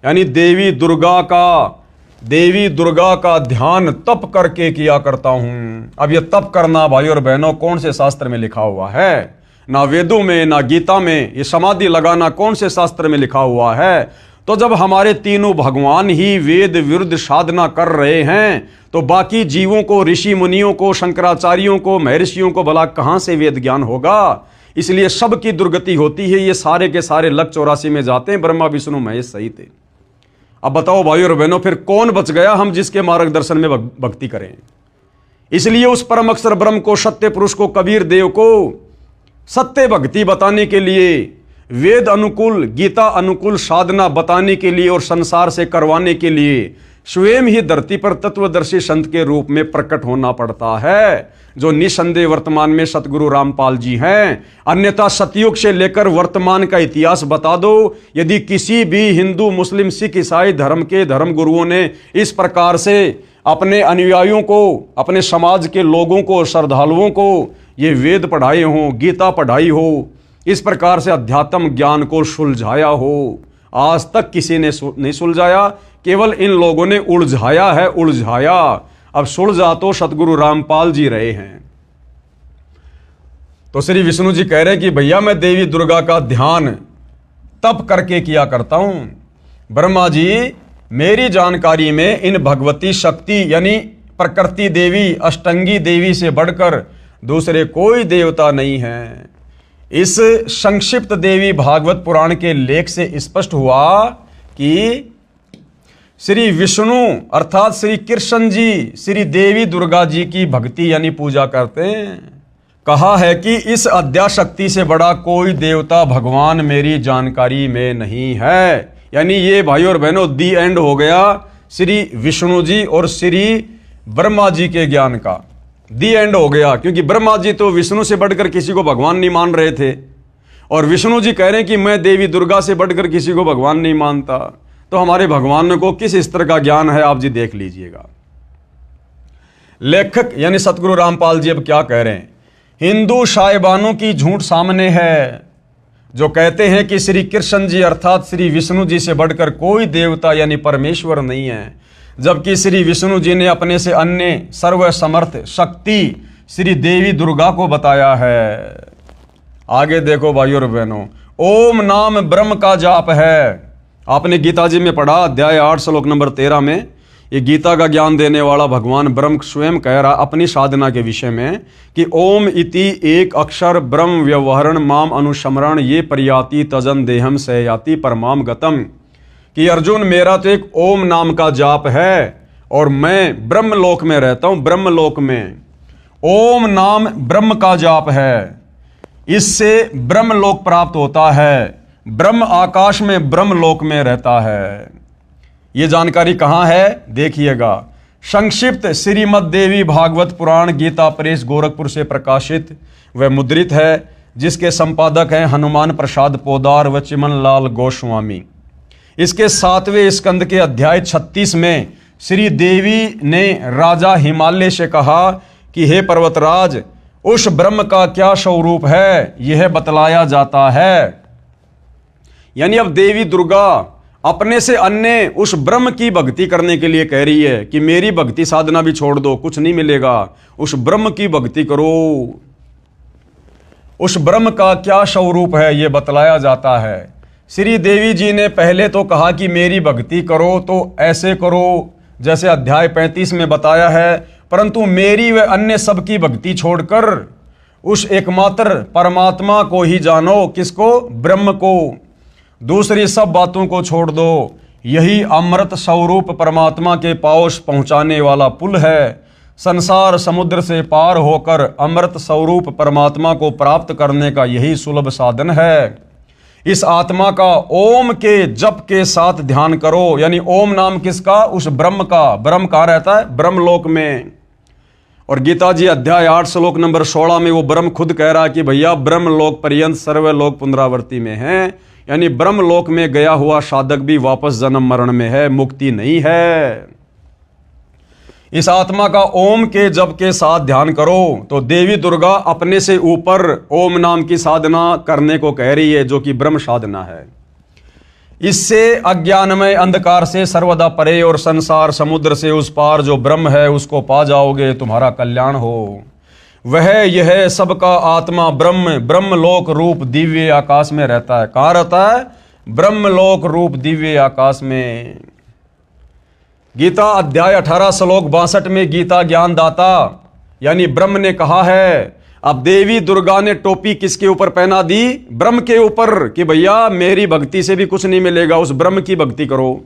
यानी देवी दुर्गा का ध्यान तप करके किया करता हूं। अब यह तप करना भाई और बहनों कौन से शास्त्र में लिखा हुआ है? ना वेदों में ना गीता में। ये समाधि लगाना कौन से शास्त्र में लिखा हुआ है? तो जब हमारे तीनों भगवान ही वेद विरुद्ध साधना कर रहे हैं तो बाकी जीवों को, ऋषि मुनियों को, शंकराचार्यों को, महर्षियों को भला कहां से वेद ज्ञान होगा? इसलिए सबकी दुर्गति होती है। ये सारे के सारे लक 84 में जाते हैं, ब्रह्मा विष्णु महेश सहित। अब बताओ भाई और बहनों, फिर कौन बच गया हम जिसके मार्गदर्शन में भक्ति करें? इसलिए उस परम अक्षर ब्रह्म को, सत्य पुरुष को, कबीर देव को सत्य भक्ति बताने के लिए, वेद अनुकूल, गीता अनुकूल साधना बताने के लिए और संसार से करवाने के लिए स्वयं ही धरती पर तत्वदर्शी संत के रूप में प्रकट होना पड़ता है, जो निसंदेह वर्तमान में सतगुरु रामपाल जी हैं। अन्यथा सतयुग से लेकर वर्तमान का इतिहास बता दो, यदि किसी भी हिंदू, मुस्लिम, सिख, ईसाई धर्म के धर्म गुरुओं ने इस प्रकार से अपने अनुयायियों को, अपने समाज के लोगों को, श्रद्धालुओं को ये वेद पढ़ाए हों, गीता पढ़ाई हो, इस प्रकार से अध्यात्म ज्ञान को सुलझाया हो, आज तक किसी ने नहीं सुलझाया। केवल इन लोगों ने उलझाया है, उलझाया। अब सुलझा तो सतगुरु रामपाल जी रहे हैं। तो श्री विष्णु जी कह रहे हैं कि भैया मैं देवी दुर्गा का ध्यान तप करके किया करता हूं। ब्रह्मा जी, मेरी जानकारी में इन भगवती शक्ति यानी प्रकृति देवी, अष्टंगी देवी से बढ़कर दूसरे कोई देवता नहीं है। इस संक्षिप्त देवी भागवत पुराण के लेख से स्पष्ट हुआ कि श्री विष्णु अर्थात श्री कृष्ण जी श्री देवी दुर्गा जी की भक्ति यानी पूजा करते हैं। कहा है कि इस अध्याशक्ति से बड़ा कोई देवता भगवान मेरी जानकारी में नहीं है। यानी ये भाई और बहनों दी एंड हो गया श्री विष्णु जी और श्री ब्रह्मा जी के ज्ञान का। दी एंड हो गया, क्योंकि ब्रह्मा जी तो विष्णु से बढ़कर किसी को भगवान नहीं मान रहे थे और विष्णु जी कह रहे हैं कि मैं देवी दुर्गा से बढ़कर किसी को भगवान नहीं मानता। तो हमारे भगवान को किस स्तर का ज्ञान है आप जी देख लीजिएगा। लेखक यानी सतगुरु रामपाल जी अब क्या कह रहे हैं? हिंदू साहिबानों की झूठ सामने है। जो कहते हैं कि श्री कृष्ण जी अर्थात श्री विष्णु जी से बढ़कर कोई देवता यानी परमेश्वर नहीं है, जबकि श्री विष्णु जी ने अपने से अन्य सर्वसमर्थ शक्ति श्री देवी दुर्गा को बताया है। आगे देखो भाइयों और बहनों, ओम नाम ब्रह्म का जाप है। आपने गीता जी में पढ़ा, अध्याय 8 श्लोक नंबर 13 में, ये गीता का ज्ञान देने वाला भगवान ब्रह्म स्वयं कह रहा अपनी साधना के विषय में कि ओम इति एक अक्षर ब्रह्म व्यवहरण माम अनुस्मरण ये परियाति तजन देहम से याति परमाम गतम, कि अर्जुन मेरा तो एक ओम नाम का जाप है और मैं ब्रह्मलोक में रहता हूं। ब्रह्मलोक में ओम नाम ब्रह्म का जाप है, इससे ब्रह्मलोक प्राप्त होता है। ब्रह्म आकाश में ब्रह्मलोक में रहता है। ये जानकारी कहाँ है देखिएगा, संक्षिप्त श्रीमद् देवी भागवत पुराण गीता प्रेस गोरखपुर से प्रकाशित व मुद्रित है, जिसके संपादक हैं हनुमान प्रसाद पोदार व चिमन लाल गोस्वामी। इसके 7वें स्कंद के अध्याय 36 में श्री देवी ने राजा हिमालय से कहा कि हे पर्वतराज, उस ब्रह्म का क्या स्वरूप है यह बतलाया जाता है। यानी अब देवी दुर्गा अपने से अन्य उस ब्रह्म की भक्ति करने के लिए कह रही है कि मेरी भक्ति साधना भी छोड़ दो, कुछ नहीं मिलेगा, उस ब्रह्म की भक्ति करो। उस ब्रह्म का क्या स्वरूप है यह बतलाया जाता है। श्री देवी जी ने पहले तो कहा कि मेरी भक्ति करो तो ऐसे करो जैसे अध्याय 35 में बताया है, परंतु मेरी व अन्य सबकी भक्ति छोड़कर उस एकमात्र परमात्मा को ही जानो। किसको? ब्रह्म को। दूसरी सब बातों को छोड़ दो। यही अमृत स्वरूप परमात्मा के पास पहुंचाने वाला पुल है। संसार समुद्र से पार होकर अमृत स्वरूप परमात्मा को प्राप्त करने का यही सुलभ साधन है। इस आत्मा का ओम के जप के साथ ध्यान करो। यानी ओम नाम किसका? उस ब्रह्म का। ब्रह्म कहाँ रहता है? ब्रह्मलोक में। और गीता जी अध्याय 8 श्लोक नंबर 16 में वो ब्रह्म खुद कह रहा है कि भैया ब्रह्मलोक पर्यंत सर्वलोक पुनरावृत्ति में है। यानी ब्रह्मलोक में गया हुआ साधक भी वापस जन्म मरण में है, मुक्ति नहीं है। इस आत्मा का ओम के जप के साथ ध्यान करो। तो देवी दुर्गा अपने से ऊपर ओम नाम की साधना करने को कह रही है, जो कि ब्रह्म साधना है। इससे अज्ञानमय अंधकार से सर्वदा परे और संसार समुद्र से उस पार जो ब्रह्म है उसको पा जाओगे, तुम्हारा कल्याण हो। वह यह सबका आत्मा ब्रह्म ब्रह्मलोक रूप दिव्य आकाश में रहता है। कहाँ रहता है? ब्रह्मलोक रूप दिव्य आकाश में। गीता अध्याय 18 श्लोक 62 में गीता ज्ञान दाता यानी ब्रह्म ने कहा है। अब देवी दुर्गा ने टोपी किसके ऊपर पहना दी? ब्रह्म के ऊपर, कि भैया मेरी भक्ति से भी कुछ नहीं मिलेगा, उस ब्रह्म की भक्ति करो।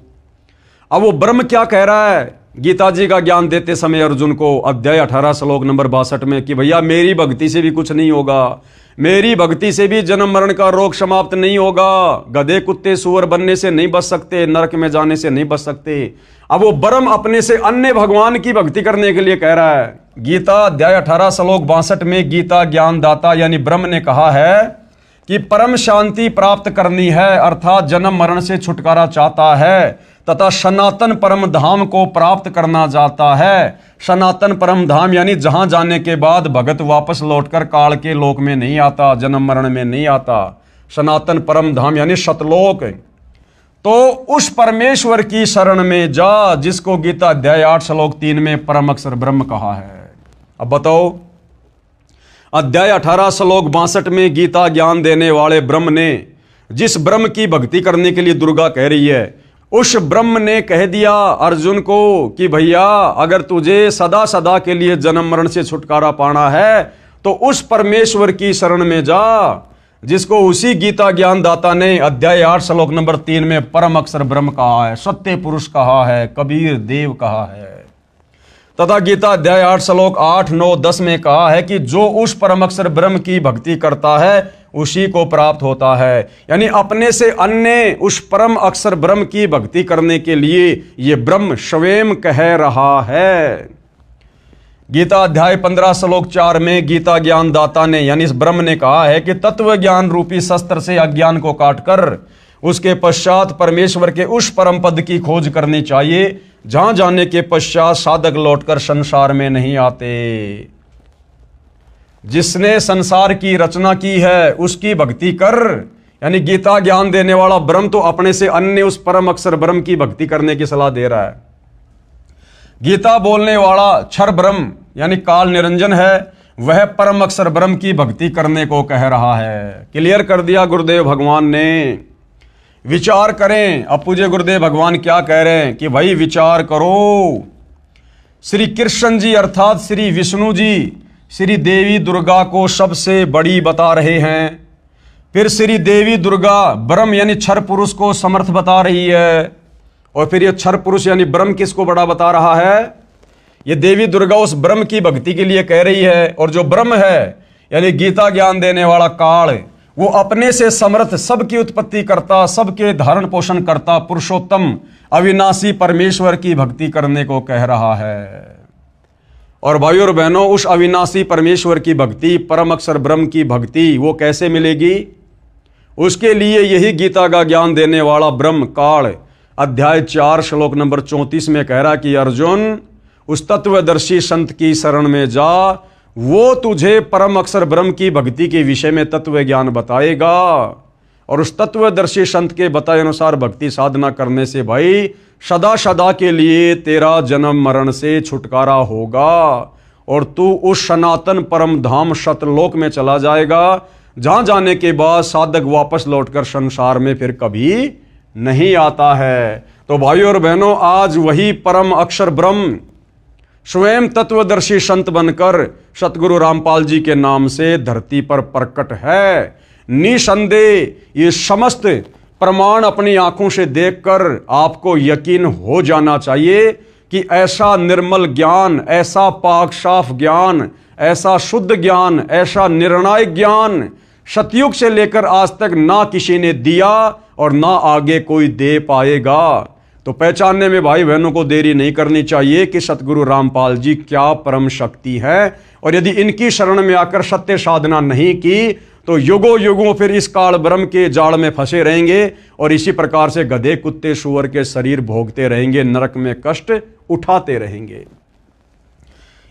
अब वो ब्रह्म क्या कह रहा है गीता जी का ज्ञान देते समय अर्जुन को अध्याय 18 श्लोक नंबर 62 में कि भैया मेरी भक्ति से भी कुछ नहीं होगा, मेरी भक्ति से भी जन्म मरण का रोग समाप्त नहीं होगा, गधे कुत्ते सुअर बनने से नहीं बच सकते, नरक में जाने से नहीं बच सकते। अब वो ब्रह्म अपने से अन्य भगवान की भक्ति करने के लिए कह रहा है। गीता अध्याय 18 श्लोक 62 में गीता ज्ञान दाता यानी ब्रह्म ने कहा है कि परम शांति प्राप्त करनी है, अर्थात जन्म मरण से छुटकारा चाहता है तथा सनातन परम धाम को प्राप्त करना चाहता है। सनातन परम धाम यानी जहां जाने के बाद भगत वापस लौटकर काल के लोक में नहीं आता, जन्म मरण में नहीं आता। सनातन परम धाम यानी सतलोक। तो उस परमेश्वर की शरण में जा जिसको गीता अध्याय 8 श्लोक 3 में परम अक्षर ब्रह्म कहा है। अब बताओ, अध्याय 18 श्लोक 62 में गीता ज्ञान देने वाले ब्रह्म ने जिस ब्रह्म की भक्ति करने के लिए दुर्गा कह रही है, उस ब्रह्म ने कह दिया अर्जुन को कि भैया अगर तुझे सदा सदा के लिए जन्म मरण से छुटकारा पाना है तो उस परमेश्वर की शरण में जा जिसको उसी गीता ज्ञान दाता ने अध्याय 8 श्लोक नंबर 3 में परम अक्षर ब्रह्म कहा है, सत्य पुरुष कहा है, कबीर देव कहा है। तथा गीता अध्याय 8 श्लोक 8, 9, 10 में कहा है कि जो उस परम अक्षर ब्रह्म की भक्ति करता है उसी को प्राप्त होता है। यानी अपने से अन्य उस परम अक्षर ब्रह्म की भक्ति करने के लिए ये ब्रह्म स्वयं कह रहा है। गीता अध्याय 15 श्लोक 4 में गीता ज्ञान दाता ने यानी इस ब्रह्म ने कहा है कि तत्व ज्ञान रूपी शस्त्र से अज्ञान को काटकर उसके पश्चात परमेश्वर के उस परम पद की खोज करनी चाहिए जहां जाने के पश्चात साधक लौटकर संसार में नहीं आते। जिसने संसार की रचना की है उसकी भक्ति कर, यानी गीता ज्ञान देने वाला ब्रह्म तो अपने से अन्य उस परम अक्षर ब्रह्म की भक्ति करने की सलाह दे रहा है। गीता बोलने वाला क्षर ब्रह्म यानी काल निरंजन है, वह परम अक्षर ब्रह्म की भक्ति करने को कह रहा है। क्लियर कर दिया गुरुदेव भगवान ने। विचार करें, अब पूज्य गुरुदेव भगवान क्या कह रहे हैं कि भाई विचार करो। श्री कृष्ण जी अर्थात श्री विष्णु जी श्री देवी दुर्गा को सबसे बड़ी बता रहे हैं। फिर श्री देवी दुर्गा ब्रह्म यानी क्षर पुरुष को समर्थ बता रही है, और फिर ये क्षर पुरुष यानी ब्रह्म किसको बड़ा बता रहा है? ये देवी दुर्गा उस ब्रह्म की भक्ति के लिए कह रही है। और जो ब्रह्म है यानी गीता ज्ञान देने वाला काल, वो अपने से समर्थ, सबकी उत्पत्ति करता, सबके धारण पोषण करता पुरुषोत्तम अविनाशी परमेश्वर की भक्ति करने को कह रहा है। और भाइयों और बहनों, उस अविनाशी परमेश्वर की भक्ति, परम अक्षर ब्रह्म की भक्ति वो कैसे मिलेगी? उसके लिए यही गीता का ज्ञान देने वाला ब्रह्म काल अध्याय 4 श्लोक नंबर 34 में कह रहा कि अर्जुन, उस तत्वदर्शी संत की शरण में जा, वो तुझे परम अक्षर ब्रह्म की भक्ति के विषय में तत्व ज्ञान बताएगा। और उस तत्वदर्शी संत के बताए अनुसार भक्ति साधना करने से भाई सदा सदा के लिए तेरा जन्म मरण से छुटकारा होगा, और तू उस सनातन परम धाम सतलोक में चला जाएगा, जहां जाने के बाद साधक वापस लौटकर संसार में फिर कभी नहीं आता है। तो भाइयों और बहनों, आज वही परम अक्षर ब्रह्म स्वयं तत्वदर्शी संत बनकर सतगुरु रामपाल जी के नाम से धरती पर प्रकट है। निसंदेह ये समस्त प्रमाण अपनी आंखों से देखकर आपको यकीन हो जाना चाहिए कि ऐसा निर्मल ज्ञान, ऐसा पाक साफ ज्ञान, ऐसा शुद्ध ज्ञान, ऐसा निर्णायक ज्ञान सतयुग से लेकर आज तक ना किसी ने दिया और ना आगे कोई दे पाएगा। तो पहचानने में भाई बहनों को देरी नहीं करनी चाहिए कि सतगुरु रामपाल जी क्या परम शक्ति है। और यदि इनकी शरण में आकर सत्य साधना नहीं की तो युगों युगों फिर इस काल ब्रह्म के जाल में फंसे रहेंगे, और इसी प्रकार से गधे कुत्ते सुअर के शरीर भोगते रहेंगे, नरक में कष्ट उठाते रहेंगे।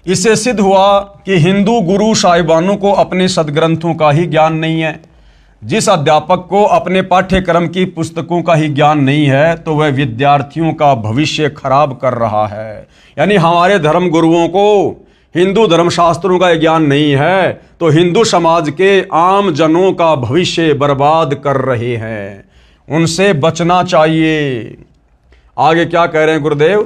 इससे सिद्ध हुआ कि हिंदू गुरु साहिबानों को अपने सदग्रंथों का ही ज्ञान नहीं है। जिस अध्यापक को अपने पाठ्यक्रम की पुस्तकों का ही ज्ञान नहीं है तो वह विद्यार्थियों का भविष्य खराब कर रहा है। यानी हमारे धर्म गुरुओं को हिंदू धर्मशास्त्रों का ज्ञान नहीं है तो हिंदू समाज के आम जनों का भविष्य बर्बाद कर रहे हैं, उनसे बचना चाहिए। आगे क्या कह रहे हैं गुरुदेव?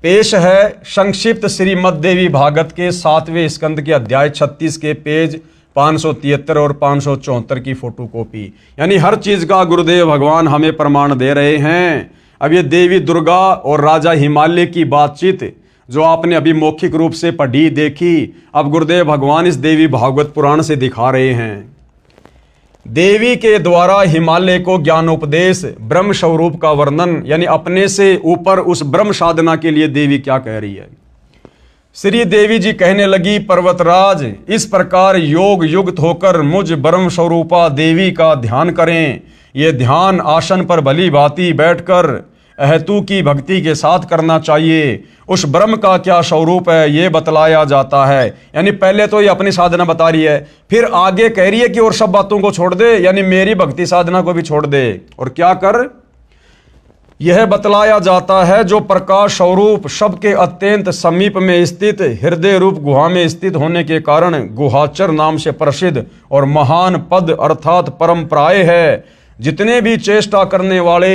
पेश है संक्षिप्त श्रीमद् देवी भागवत के 7वें स्कंद के अध्याय 36 के पेज 573 और 574 की फोटोकॉपी। यानी हर चीज का गुरुदेव भगवान हमें प्रमाण दे रहे हैं। अब ये देवी दुर्गा और राजा हिमालय की बातचीत जो आपने अभी मौखिक रूप से पढ़ी देखी, अब गुरुदेव भगवान इस देवी भागवत पुराण से दिखा रहे हैं। देवी के द्वारा हिमालय को ज्ञानोपदेश, ब्रह्म स्वरूप का वर्णन, यानी अपने से ऊपर उस ब्रह्म साधना के लिए देवी क्या कह रही है? श्री देवी जी कहने लगी, पर्वतराज, इस प्रकार योग युक्त होकर मुझ ब्रह्म स्वरूपा देवी का ध्यान करें। ये ध्यान आसन पर भली भांति बैठकर अहेतु की भक्ति के साथ करना चाहिए। उस ब्रह्म का क्या स्वरूप है ये बतलाया जाता है। यानी पहले तो ये अपनी साधना बता रही है, फिर आगे कह रही है कि और सब बातों को छोड़ दे, यानी मेरी भक्ति साधना को भी छोड़ दे। और क्या कर? यह बतलाया जाता है जो प्रकाश स्वरूप सबके अत्यंत समीप में स्थित हृदय रूप गुहा में स्थित होने के कारण गुहाचर नाम से प्रसिद्ध और महान पद अर्थात परंपराएं है। जितने भी चेष्टा करने वाले,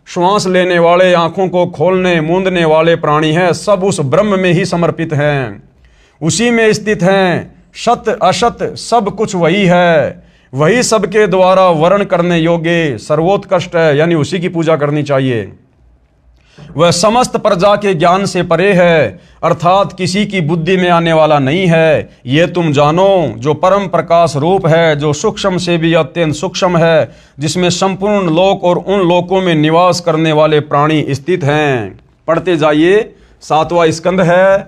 श्वास लेने वाले, आंखों को खोलने मूंदने वाले प्राणी हैं, सब उस ब्रह्म में ही समर्पित हैं, उसी में स्थित हैं। सत असत सब कुछ वही है, वही सबके द्वारा वर्ण करने योग्य सर्वोत्कृष्ट है, यानी उसी की पूजा करनी चाहिए। वह समस्त प्रजा के ज्ञान से परे है, अर्थात किसी की बुद्धि में आने वाला नहीं है। ये तुम जानो, जो परम प्रकाश रूप है, जो सूक्ष्म से भी अत्यंत सूक्ष्म है, जिसमें संपूर्ण लोक और उन लोकों में निवास करने वाले प्राणी स्थित हैं। पढ़ते जाइए। 7वां स्कंद है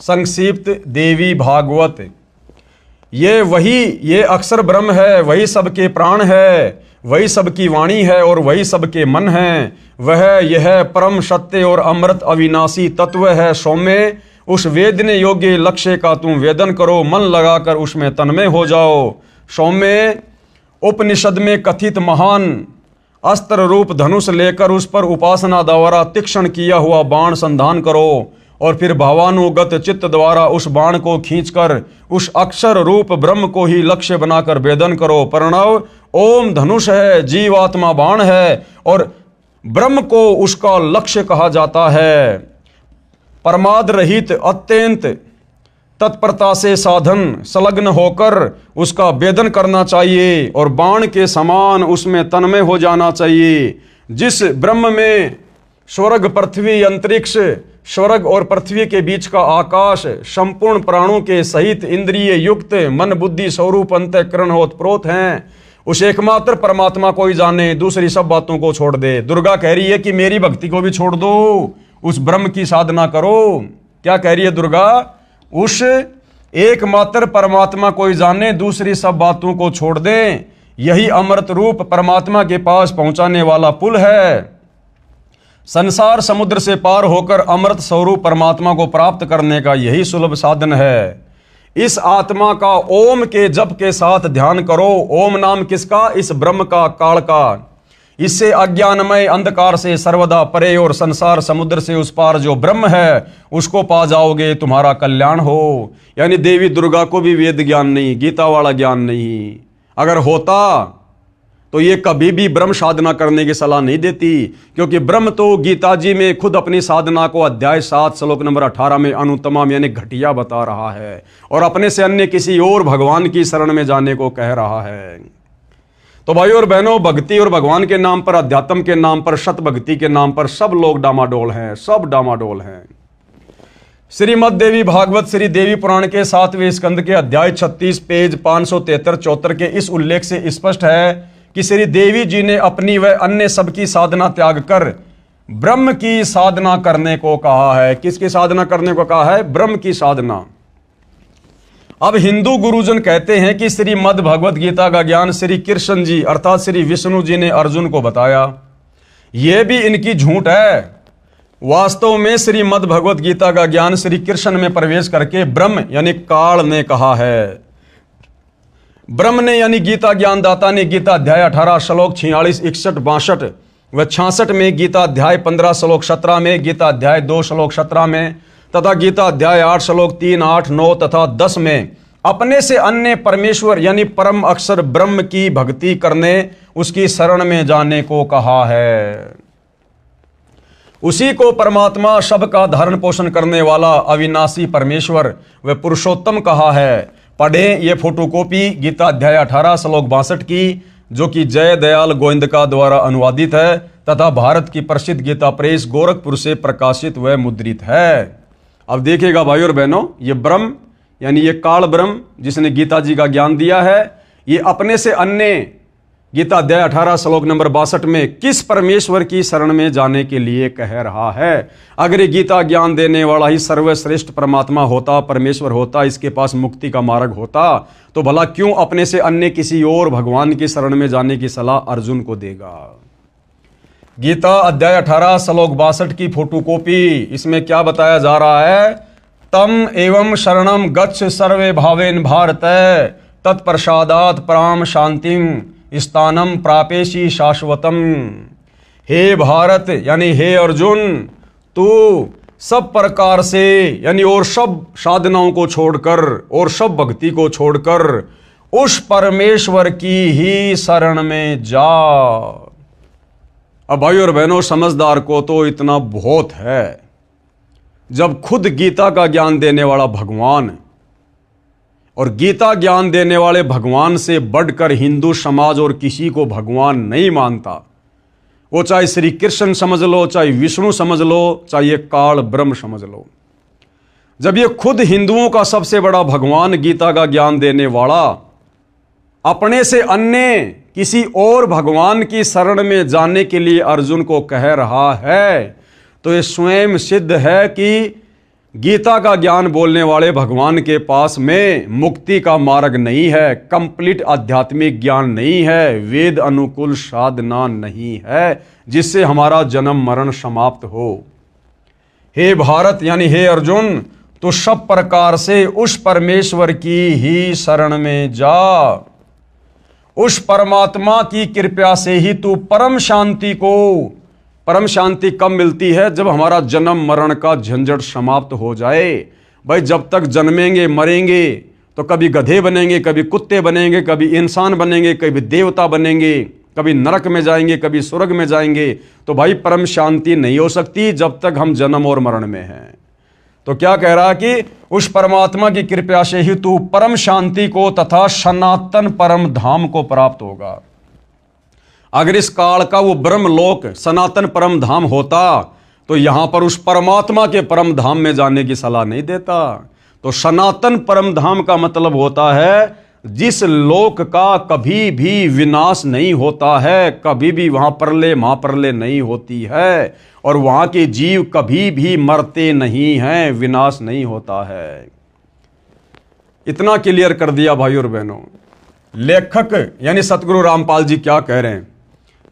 संक्षिप्त देवी भागवत। ये अक्षर ब्रह्म है, वही सबके प्राण है, वही सबकी वाणी है और वही सबके मन है। वह यह परम सत्य और अमृत अविनाशी तत्व है। सौम्य, उस वेदने योग्य लक्ष्य का तुम वेदन करो, मन लगाकर उसमें तन्मय हो जाओ। सौम्य, उपनिषद में कथित महान अस्त्र रूप धनुष लेकर उस पर उपासना द्वारा तीक्ष्ण किया हुआ बाण संधान करो और फिर भावानुगत चित्त द्वारा उस बाण को खींचकर उस अक्षर रूप ब्रह्म को ही लक्ष्य बनाकर वेदन करो। प्रणव ओम धनुष है, जीवात्मा बाण है और ब्रह्म को उसका लक्ष्य कहा जाता है। परमाद रहित अत्यंत तत्परता से साधन संलग्न होकर उसका वेदन करना चाहिए और बाण के समान उसमें तन्मय हो जाना चाहिए। जिस ब्रह्म में स्वर्ग पृथ्वी अंतरिक्ष, स्वर्ग और पृथ्वी के बीच का आकाश संपूर्ण प्राणों के सहित इंद्रिय युक्त मन बुद्धि स्वरूप अंतःकरण ओतप्रोत हैं, उस एकमात्र परमात्मा को ही जाने, दूसरी सब बातों को छोड़ दे। दुर्गा कह रही है कि मेरी भक्ति को भी छोड़ दो, उस ब्रह्म की साधना करो। क्या कह रही है दुर्गा? उस एकमात्र परमात्मा को ही जाने, दूसरी सब बातों को छोड़ दें। यही अमृत रूप परमात्मा के पास पहुंचाने वाला पुल है। संसार समुद्र से पार होकर अमृत स्वरूप परमात्मा को प्राप्त करने का यही सुलभ साधन है। इस आत्मा का ओम के जप के साथ ध्यान करो। ओम नाम किसका? इस ब्रह्म का, काल का। इससे अज्ञानमय अंधकार से सर्वदा परे और संसार समुद्र से उस पार जो ब्रह्म है उसको पा जाओगे, तुम्हारा कल्याण हो। यानी देवी दुर्गा को भी वेद ज्ञान नहीं, गीता वाला ज्ञान नहीं। अगर होता तो ये कभी भी ब्रह्म साधना करने की सलाह नहीं देती, क्योंकि ब्रह्म तो गीता जी में खुद अपनी साधना को अध्याय 7 श्लोक नंबर 18 में अनुत्तम यानी घटिया बता रहा है और अपने से अन्य किसी और भगवान की शरण में जाने को कह रहा है। तो भाइयों और बहनों, भक्ति और भगवान के नाम पर, अध्यात्म के नाम पर, सत भक्ति के नाम पर सब लोग डामाडोल हैं, सब डामाडोल हैं। श्रीमद् देवी भागवत श्री देवी पुराण के 7वें स्कंद के अध्याय 36 पेज 573-74 के इस उल्लेख से स्पष्ट है कि श्री देवी जी ने अपनी व अन्य सबकी साधना त्याग कर ब्रह्म की साधना करने को कहा है। किसकी साधना करने को कहा है? ब्रह्म की साधना। अब हिंदू गुरुजन कहते हैं कि श्रीमद् भगवत गीता का ज्ञान श्री कृष्ण जी अर्थात श्री विष्णु जी ने अर्जुन को बताया। यह भी इनकी झूठ है। वास्तव में श्रीमद् भगवत गीता का ज्ञान श्री कृष्ण में प्रवेश करके ब्रह्म यानी काल ने कहा है। ब्रह्म ने यानी गीता ज्ञानदाता ने गीता अध्याय 18 श्लोक 46, 61, 62 व 66 में, गीता अध्याय 15 श्लोक 17 में, गीता अध्याय 2 श्लोक 17 में तथा गीता अध्याय 8 श्लोक 3, 8, 9 तथा 10 में अपने से अन्य परमेश्वर यानी परम अक्षर ब्रह्म की भक्ति करने, उसकी शरण में जाने को कहा है। उसी को परमात्मा सबका धारण पोषण करने वाला अविनाशी परमेश्वर व पुरुषोत्तम कहा है। पढ़ें ये फोटोकॉपी गीता अध्याय 18 श्लोक 62 की, जो कि जय दयाल गोविंदका द्वारा अनुवादित है तथा भारत की प्रसिद्ध गीता प्रेस गोरखपुर से प्रकाशित व मुद्रित है। अब देखिएगा भाइयों और बहनों, ये ब्रह्म यानी ये काल ब्रह्म जिसने गीता जी का ज्ञान दिया है, ये अपने से अन्य गीता अध्याय 18 श्लोक नंबर 62 में किस परमेश्वर की शरण में जाने के लिए कह रहा है। अगर ये गीता ज्ञान देने वाला ही सर्वश्रेष्ठ परमात्मा होता, परमेश्वर होता, इसके पास मुक्ति का मार्ग होता, तो भला क्यों अपने से अन्य किसी और भगवान की शरण में जाने की सलाह अर्जुन को देगा। गीता अध्याय 18 श्लोक 62 की फोटोकॉपी, इसमें क्या बताया जा रहा है? तम एवं शरणम गच्छ सर्वे भावेन भारत तत्प्रसादात पराम शांतिम स्थानम प्रापेशी शाश्वतम। हे भारत यानी हे अर्जुन, तू सब प्रकार से यानी और सब साधनाओं को छोड़कर और सब भक्ति को छोड़कर उस परमेश्वर की ही शरण में जा। अब भाइयों और बहनों, समझदार को तो इतना बहुत है, जब खुद गीता का ज्ञान देने वाला भगवान और गीता ज्ञान देने वाले भगवान से बढ़कर हिंदू समाज और किसी को भगवान नहीं मानता, वो चाहे श्री कृष्ण समझ लो, चाहे विष्णु समझ लो, चाहे ये काल ब्रह्म समझ लो। जब ये खुद हिंदुओं का सबसे बड़ा भगवान गीता का ज्ञान देने वाला अपने से अन्य किसी और भगवान की शरण में जाने के लिए अर्जुन को कह रहा है, तो ये स्वयं सिद्ध है कि गीता का ज्ञान बोलने वाले भगवान के पास में मुक्ति का मार्ग नहीं है, कंप्लीट आध्यात्मिक ज्ञान नहीं है, वेद अनुकूल साधना नहीं है जिससे हमारा जन्म मरण समाप्त हो। हे भारत यानी हे अर्जुन, तो सब प्रकार से उस परमेश्वर की ही शरण में जा। उस परमात्मा की कृपा से ही तू परम शांति कब मिलती है? जब हमारा जन्म मरण का झंझट समाप्त हो जाए। भाई जब तक जन्मेंगे मरेंगे तो कभी गधे बनेंगे, कभी कुत्ते बनेंगे, कभी इंसान बनेंगे, कभी देवता बनेंगे, कभी नरक में जाएंगे, कभी स्वर्ग में जाएंगे। तो भाई परम शांति नहीं हो सकती जब तक हम जन्म और मरण में हैं। तो क्या कह रहा है कि उस परमात्मा की कृपा से ही तू परम शांति को तथा सनातन परम धाम को प्राप्त होगा। अगर इस काल का वो ब्रह्मलोक सनातन परम धाम होता तो यहां पर उस परमात्मा के परम धाम में जाने की सलाह नहीं देता। तो सनातन परम धाम का मतलब होता है जिस लोक का कभी भी विनाश नहीं होता है, कभी भी वहां प्रलय महाप्रलय नहीं होती है, और वहां के जीव कभी भी मरते नहीं हैं, विनाश नहीं होता है। इतना क्लियर कर दिया भाई और बहनों। लेखक यानी सतगुरु रामपाल जी क्या कह रहे हैं?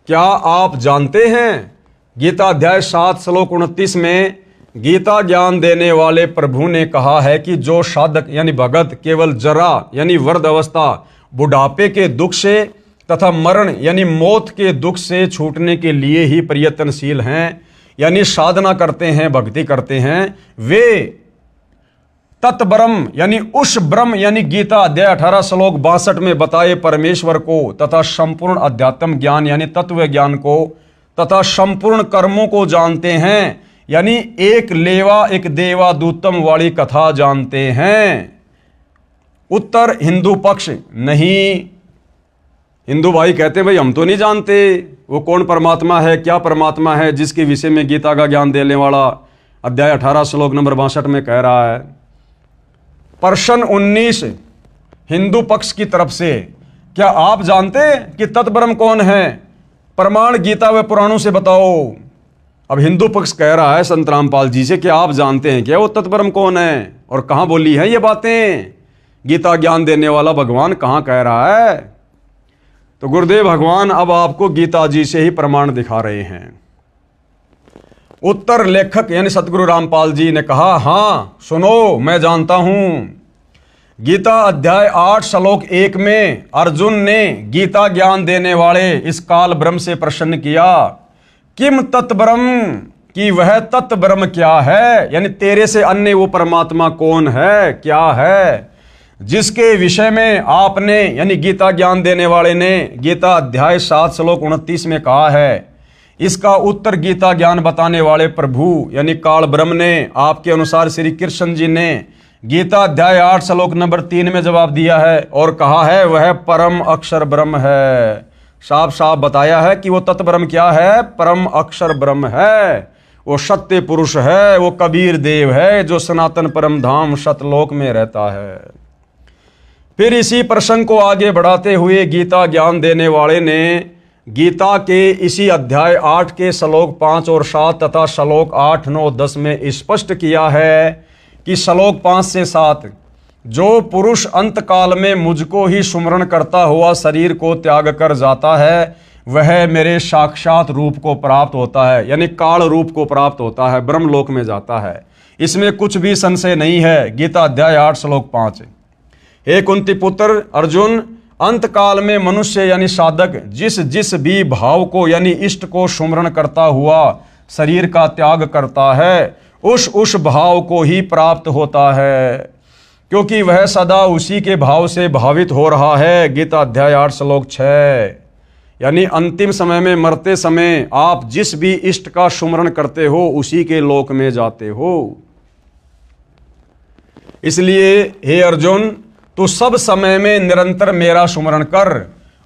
क्या आप जानते हैं गीता अध्याय 7 श्लोक 29 में गीता ज्ञान देने वाले प्रभु ने कहा है कि जो साधक यानी भगत केवल जरा यानी वृद्ध अवस्था बुढ़ापे के दुख से तथा मरण यानी मौत के दुख से छूटने के लिए ही प्रयत्नशील हैं, यानी साधना करते हैं, भक्ति करते हैं, वे तत्ब्रह्म यानी उस ब्रह्म यानी गीता अध्याय 18 श्लोक 62 में बताए परमेश्वर को तथा संपूर्ण अध्यात्म ज्ञान यानी तत्व ज्ञान को तथा संपूर्ण कर्मों को जानते हैं, यानी एक लेवा एक देवा दूतम वाली कथा जानते हैं। उत्तर हिंदू पक्ष नहीं। हिंदू भाई कहते हैं भाई हम तो नहीं जानते वो कौन परमात्मा है, क्या परमात्मा है जिसके विषय में गीता का ज्ञान देने वाला अध्याय 18 श्लोक नंबर 62 में कह रहा है। प्रश्न 19 हिंदू पक्ष की तरफ से, क्या आप जानते कि तत्ब्रह्म कौन है? प्रमाण गीता व पुराणों से बताओ। अब हिंदू पक्ष कह रहा है संत रामपाल जी से कि आप जानते हैं क्या वो तत्ब्रह्म कौन है और कहां बोली है ये बातें? गीता ज्ञान देने वाला भगवान कहां कह रहा है? तो गुरुदेव भगवान अब आपको गीता जी से ही प्रमाण दिखा रहे हैं। उत्तर लेखक यानी सतगुरु रामपाल जी ने कहा, हां सुनो मैं जानता हूं। गीता अध्याय 8 श्लोक 1 में अर्जुन ने गीता ज्ञान देने वाले इस काल ब्रह्म से प्रश्न किया, किम तत्ब्रह्म, कि वह तत्ब्रह्म क्या है, यानी तेरे से अन्य वो परमात्मा कौन है, क्या है, जिसके विषय में आपने यानी गीता ज्ञान देने वाले ने गीता अध्याय 7 श्लोक 29 में कहा है। इसका उत्तर गीता ज्ञान बताने वाले प्रभु यानी काल ब्रह्म ने आपके अनुसार श्री कृष्ण जी ने गीता अध्याय 8 श्लोक नंबर 3 में जवाब दिया है और कहा है वह परम अक्षर ब्रह्म है। साफ साफ बताया है कि वो तत्ब्रह्म क्या है, परम अक्षर ब्रह्म है, वो सत्य पुरुष है, वो कबीर देव है जो सनातन परम धाम सतलोक में रहता है। फिर इसी प्रसंग को आगे बढ़ाते हुए गीता ज्ञान देने वाले ने गीता के इसी अध्याय 8 के श्लोक 5 और 7 तथा श्लोक 8, 9, 10 में स्पष्ट किया है कि श्लोक 5 से 7 जो पुरुष अंत काल में मुझको ही सुमरण करता हुआ शरीर को त्याग कर जाता है वह मेरे साक्षात रूप को प्राप्त होता है, यानी काल रूप को प्राप्त होता है, ब्रह्मलोक में जाता है। इसमें कुछ भी संशय नहीं है। गीता अध्याय 8 श्लोक 5। हे कुंती पुत्र अर्जुन, अंत काल में मनुष्य यानी साधक जिस जिस भी भाव को यानी इष्ट को सुमरण करता हुआ शरीर का त्याग करता है उस भाव को ही प्राप्त होता है, क्योंकि वह सदा उसी के भाव से भावित हो रहा है। गीता अध्याय 8 श्लोक 6। यानी अंतिम समय में मरते समय आप जिस भी इष्ट का सुमरण करते हो उसी के लोक में जाते हो। इसलिए हे अर्जुन, तू सब समय में निरंतर मेरा सुमरण कर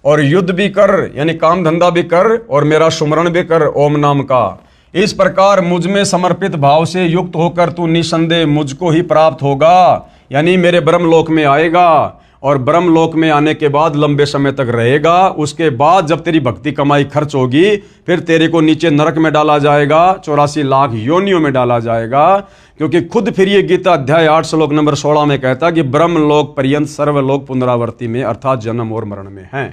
और युद्ध भी कर यानी काम धंधा भी कर और मेरा सुमरण भी कर ओम नाम का। इस प्रकार मुझ में समर्पित भाव से युक्त होकर तू निसंदेह मुझको ही प्राप्त होगा, यानी मेरे ब्रह्मलोक में आएगा और ब्रह्मलोक में आने के बाद लंबे समय तक रहेगा। उसके बाद जब तेरी भक्ति कमाई खर्च होगी फिर तेरे को नीचे नरक में डाला जाएगा, 84 लाख योनियों में डाला जाएगा, क्योंकि खुद फिर ये गीता अध्याय 8 श्लोक नंबर 16 में कहता कि ब्रह्मलोक पर्यंत सर्वलोक पुनरावर्ती में अर्थात जन्म और मरण में है।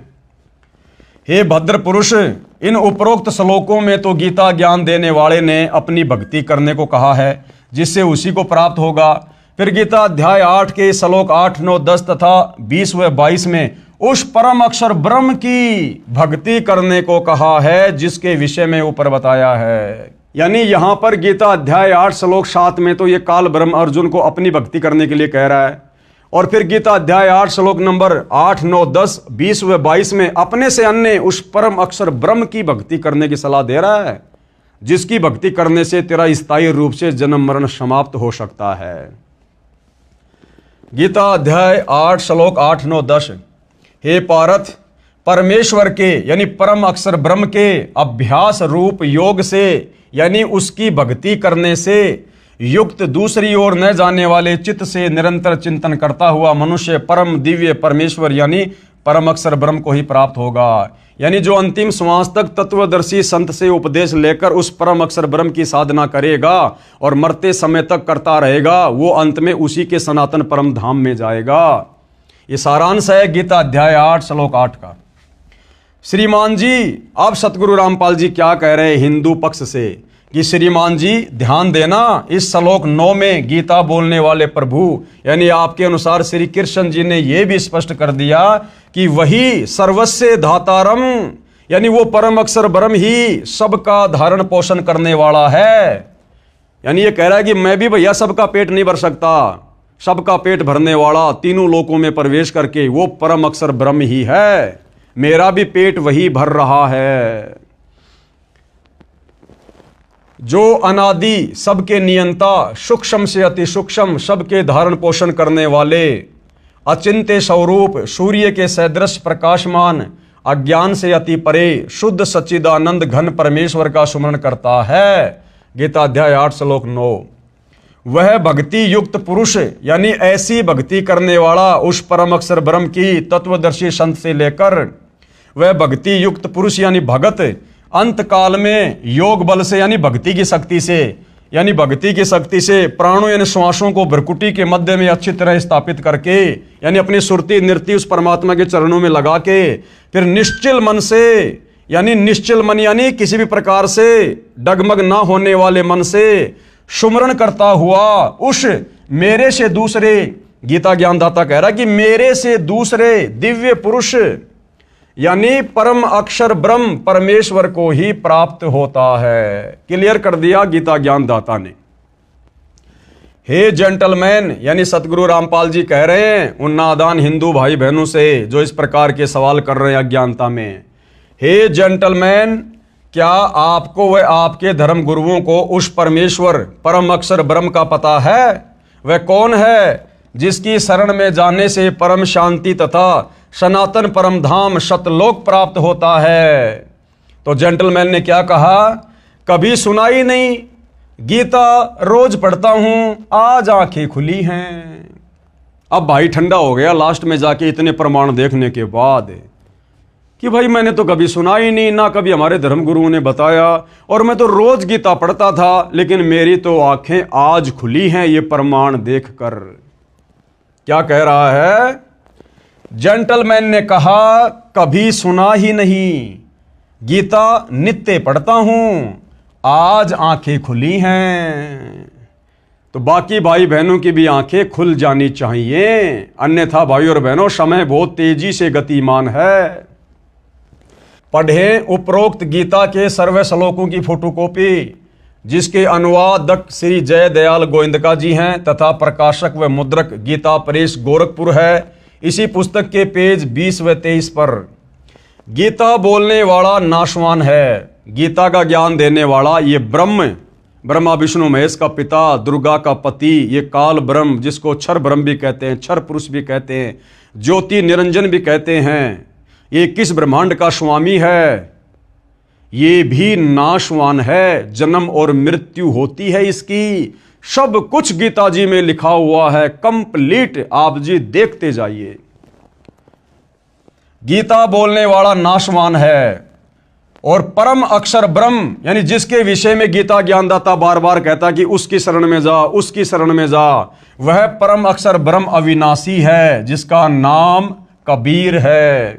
हे भद्र पुरुष, इन उपरोक्त श्लोकों में तो गीता ज्ञान देने वाले ने अपनी भक्ति करने को कहा है जिससे उसी को प्राप्त होगा। फिर गीता अध्याय 8 के श्लोक 8, 9, 10 तथा 20 व 22 में उस परम अक्षर ब्रह्म की भक्ति करने को कहा है, जिसके विषय में ऊपर बताया है। यानी यहां पर गीता अध्याय 8 श्लोक 7 में तो ये काल ब्रह्म अर्जुन को अपनी भक्ति करने के लिए कह रहा है, और फिर गीता अध्याय 8 श्लोक नंबर 8, 9, 10, 20 व 22 में अपने से अन्य उस परम अक्षर ब्रह्म की भक्ति करने की सलाह दे रहा है, जिसकी भक्ति करने से तेरा स्थायी रूप से जन्म मरण समाप्त हो सकता है। गीता अध्याय 8 श्लोक 8, 9, 10। हे पार्थ, परमेश्वर के यानी परम अक्षर ब्रह्म के अभ्यास रूप योग से यानी उसकी भक्ति करने से युक्त दूसरी ओर न जाने वाले चित्त से निरंतर चिंतन करता हुआ मनुष्य परम दिव्य परमेश्वर यानी परम अक्षर ब्रह्म को ही प्राप्त होगा। यानी जो अंतिम श्वास तक तत्वदर्शी संत से उपदेश लेकर उस परम अक्षर ब्रह्म की साधना करेगा और मरते समय तक करता रहेगा, वो अंत में उसी के सनातन परम धाम में जाएगा। ये सारांश है गीता अध्याय 8 श्लोक 8 का। श्रीमान जी, अब सतगुरु रामपाल जी क्या कह रहे हैं हिंदू पक्ष से कि श्रीमान जी ध्यान देना, इस श्लोक 9 में गीता बोलने वाले प्रभु यानी आपके अनुसार श्री कृष्ण जी ने यह भी स्पष्ट कर दिया कि वही सर्वस्य धातारम यानी वो परम अक्षर ब्रह्म ही सबका धारण पोषण करने वाला है। यानी ये कह रहा है कि मैं भी भैया सबका पेट नहीं भर सकता, सबका पेट भरने वाला तीनों लोकों में प्रवेश करके वो परम अक्षर ब्रह्म ही है, मेरा भी पेट वही भर रहा है। जो अनादि सबके नियंता सूक्ष्म से अति सूक्ष्म सबके धारण पोषण करने वाले अचिंत्य स्वरूप सूर्य के सदृश प्रकाशमान अज्ञान से अति परे शुद्ध सच्चिदानंद घन परमेश्वर का सुमरण करता है। गीता अध्याय 8 श्लोक 9। वह भक्ति युक्त पुरुष यानी ऐसी भक्ति करने वाला उस परम अक्षर ब्रह्म की तत्वदर्शी संत से लेकर वह भक्ति युक्त पुरुष यानी भगत अंत काल में योग बल से यानी भक्ति की शक्ति से प्राणों यानी श्वासों को भ्रकुटी के मध्य में अच्छी तरह स्थापित करके यानी अपनी सुरती नृत्य उस परमात्मा के चरणों में लगा के फिर निश्चल मन यानी किसी भी प्रकार से डगमग ना होने वाले मन से सुमरण करता हुआ उस मेरे से दूसरे, गीता ज्ञानदाता कह रहा कि मेरे से दूसरे दिव्य पुरुष यानी परम अक्षर ब्रह्म परमेश्वर को ही प्राप्त होता है। क्लियर कर दिया गीता ज्ञानदाता ने। हे जेंटलमैन यानी सतगुरु रामपाल जी कह रहे हैं उन नादान हिंदू भाई बहनों से जो इस प्रकार के सवाल कर रहे हैं अज्ञानता में। हे जेंटलमैन, क्या आपको व आपके धर्म गुरुओं को उस परमेश्वर परम अक्षर ब्रह्म का पता है? वह कौन है जिसकी शरण में जाने से परम शांति तथा सनातन परम धाम सतलोक प्राप्त होता है? तो जेंटलमैन ने क्या कहा, कभी सुना ही नहीं, गीता रोज पढ़ता हूं, आज आंखें खुली हैं। अब भाई ठंडा हो गया लास्ट में जाके इतने प्रमाण देखने के बाद कि भाई मैंने तो कभी सुना ही नहीं, ना कभी हमारे धर्मगुरुओं ने बताया, और मैं तो रोज गीता पढ़ता था, लेकिन मेरी तो आंखें आज खुली हैं ये प्रमाण देखकर। क्या कह रहा है? जेंटलमैन ने कहा कभी सुना ही नहीं, गीता नित्य पढ़ता हूं, आज आंखें खुली हैं। तो बाकी भाई बहनों की भी आंखें खुल जानी चाहिए, अन्यथा भाई और बहनों समय बहुत तेजी से गतिमान है। पढ़ें उपरोक्त गीता के सर्व श्लोकों की फोटोकॉपी, जिसके अनुवादक श्री जय दयाल गोविंदका जी हैं तथा प्रकाशक व मुद्रक गीता प्रेस गोरखपुर है। इसी पुस्तक के पेज 20 व 23 पर गीता बोलने वाला नाशवान है, गीता का ज्ञान देने वाला ये ब्रह्मा विष्णु महेश का पिता, दुर्गा का पति, ये काल ब्रह्म जिसको क्षर ब्रह्म भी कहते हैं, क्षर पुरुष भी कहते हैं, ज्योति निरंजन भी कहते हैं, ये किस ब्रह्मांड का स्वामी है, ये भी नाशवान है, जन्म और मृत्यु होती है इसकी, सब कुछ गीता जी में लिखा हुआ है कंप्लीट। आप जी देखते जाइए। गीता बोलने वाला नाशवान है और परम अक्षर ब्रह्म यानी जिसके विषय में गीता ज्ञानदाता बार बार कहता कि उसकी शरण में जा, उसकी शरण में जा, वह परम अक्षर ब्रह्म अविनाशी है जिसका नाम कबीर है।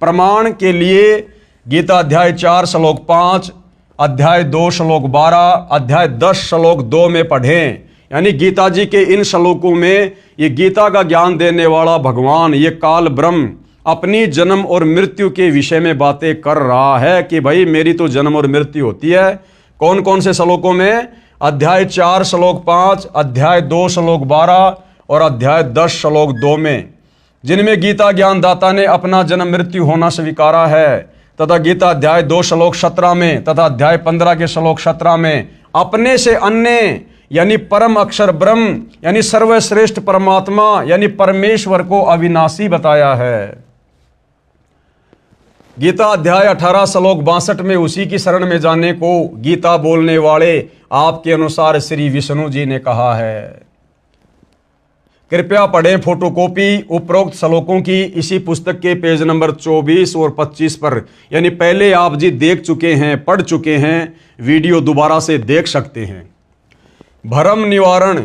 प्रमाण के लिए गीता अध्याय 4 श्लोक 5, अध्याय 2 श्लोक 12, अध्याय 10 श्लोक 2 में पढ़ें। यानी गीता जी के इन श्लोकों में ये गीता का ज्ञान देने वाला भगवान, ये काल ब्रह्म अपनी जन्म और मृत्यु के विषय में बातें कर रहा है कि भाई मेरी तो जन्म और मृत्यु होती है। कौन कौन से श्लोकों में? अध्याय 4 श्लोक 5, अध्याय 2 श्लोक 12 और अध्याय 10 श्लोक 2 में, जिनमें गीता ज्ञानदाता ने अपना जन्म मृत्यु होना स्वीकारा है, तथा गीता अध्याय 2 श्लोक 17 में तथा अध्याय 15 के श्लोक 17 में अपने से अन्य यानी परम अक्षर ब्रह्म यानी सर्वश्रेष्ठ परमात्मा यानी परमेश्वर को अविनाशी बताया है। गीता अध्याय 18 श्लोक 62 में उसी की शरण में जाने को गीता बोलने वाले आपके अनुसार श्री विष्णु जी ने कहा है। कृपया पढ़ें फोटोकॉपी उपरोक्त श्लोकों की इसी पुस्तक के पेज नंबर 24 और 25 पर, यानी पहले आप जी देख चुके हैं, पढ़ चुके हैं, वीडियो दोबारा से देख सकते हैं। भ्रम निवारण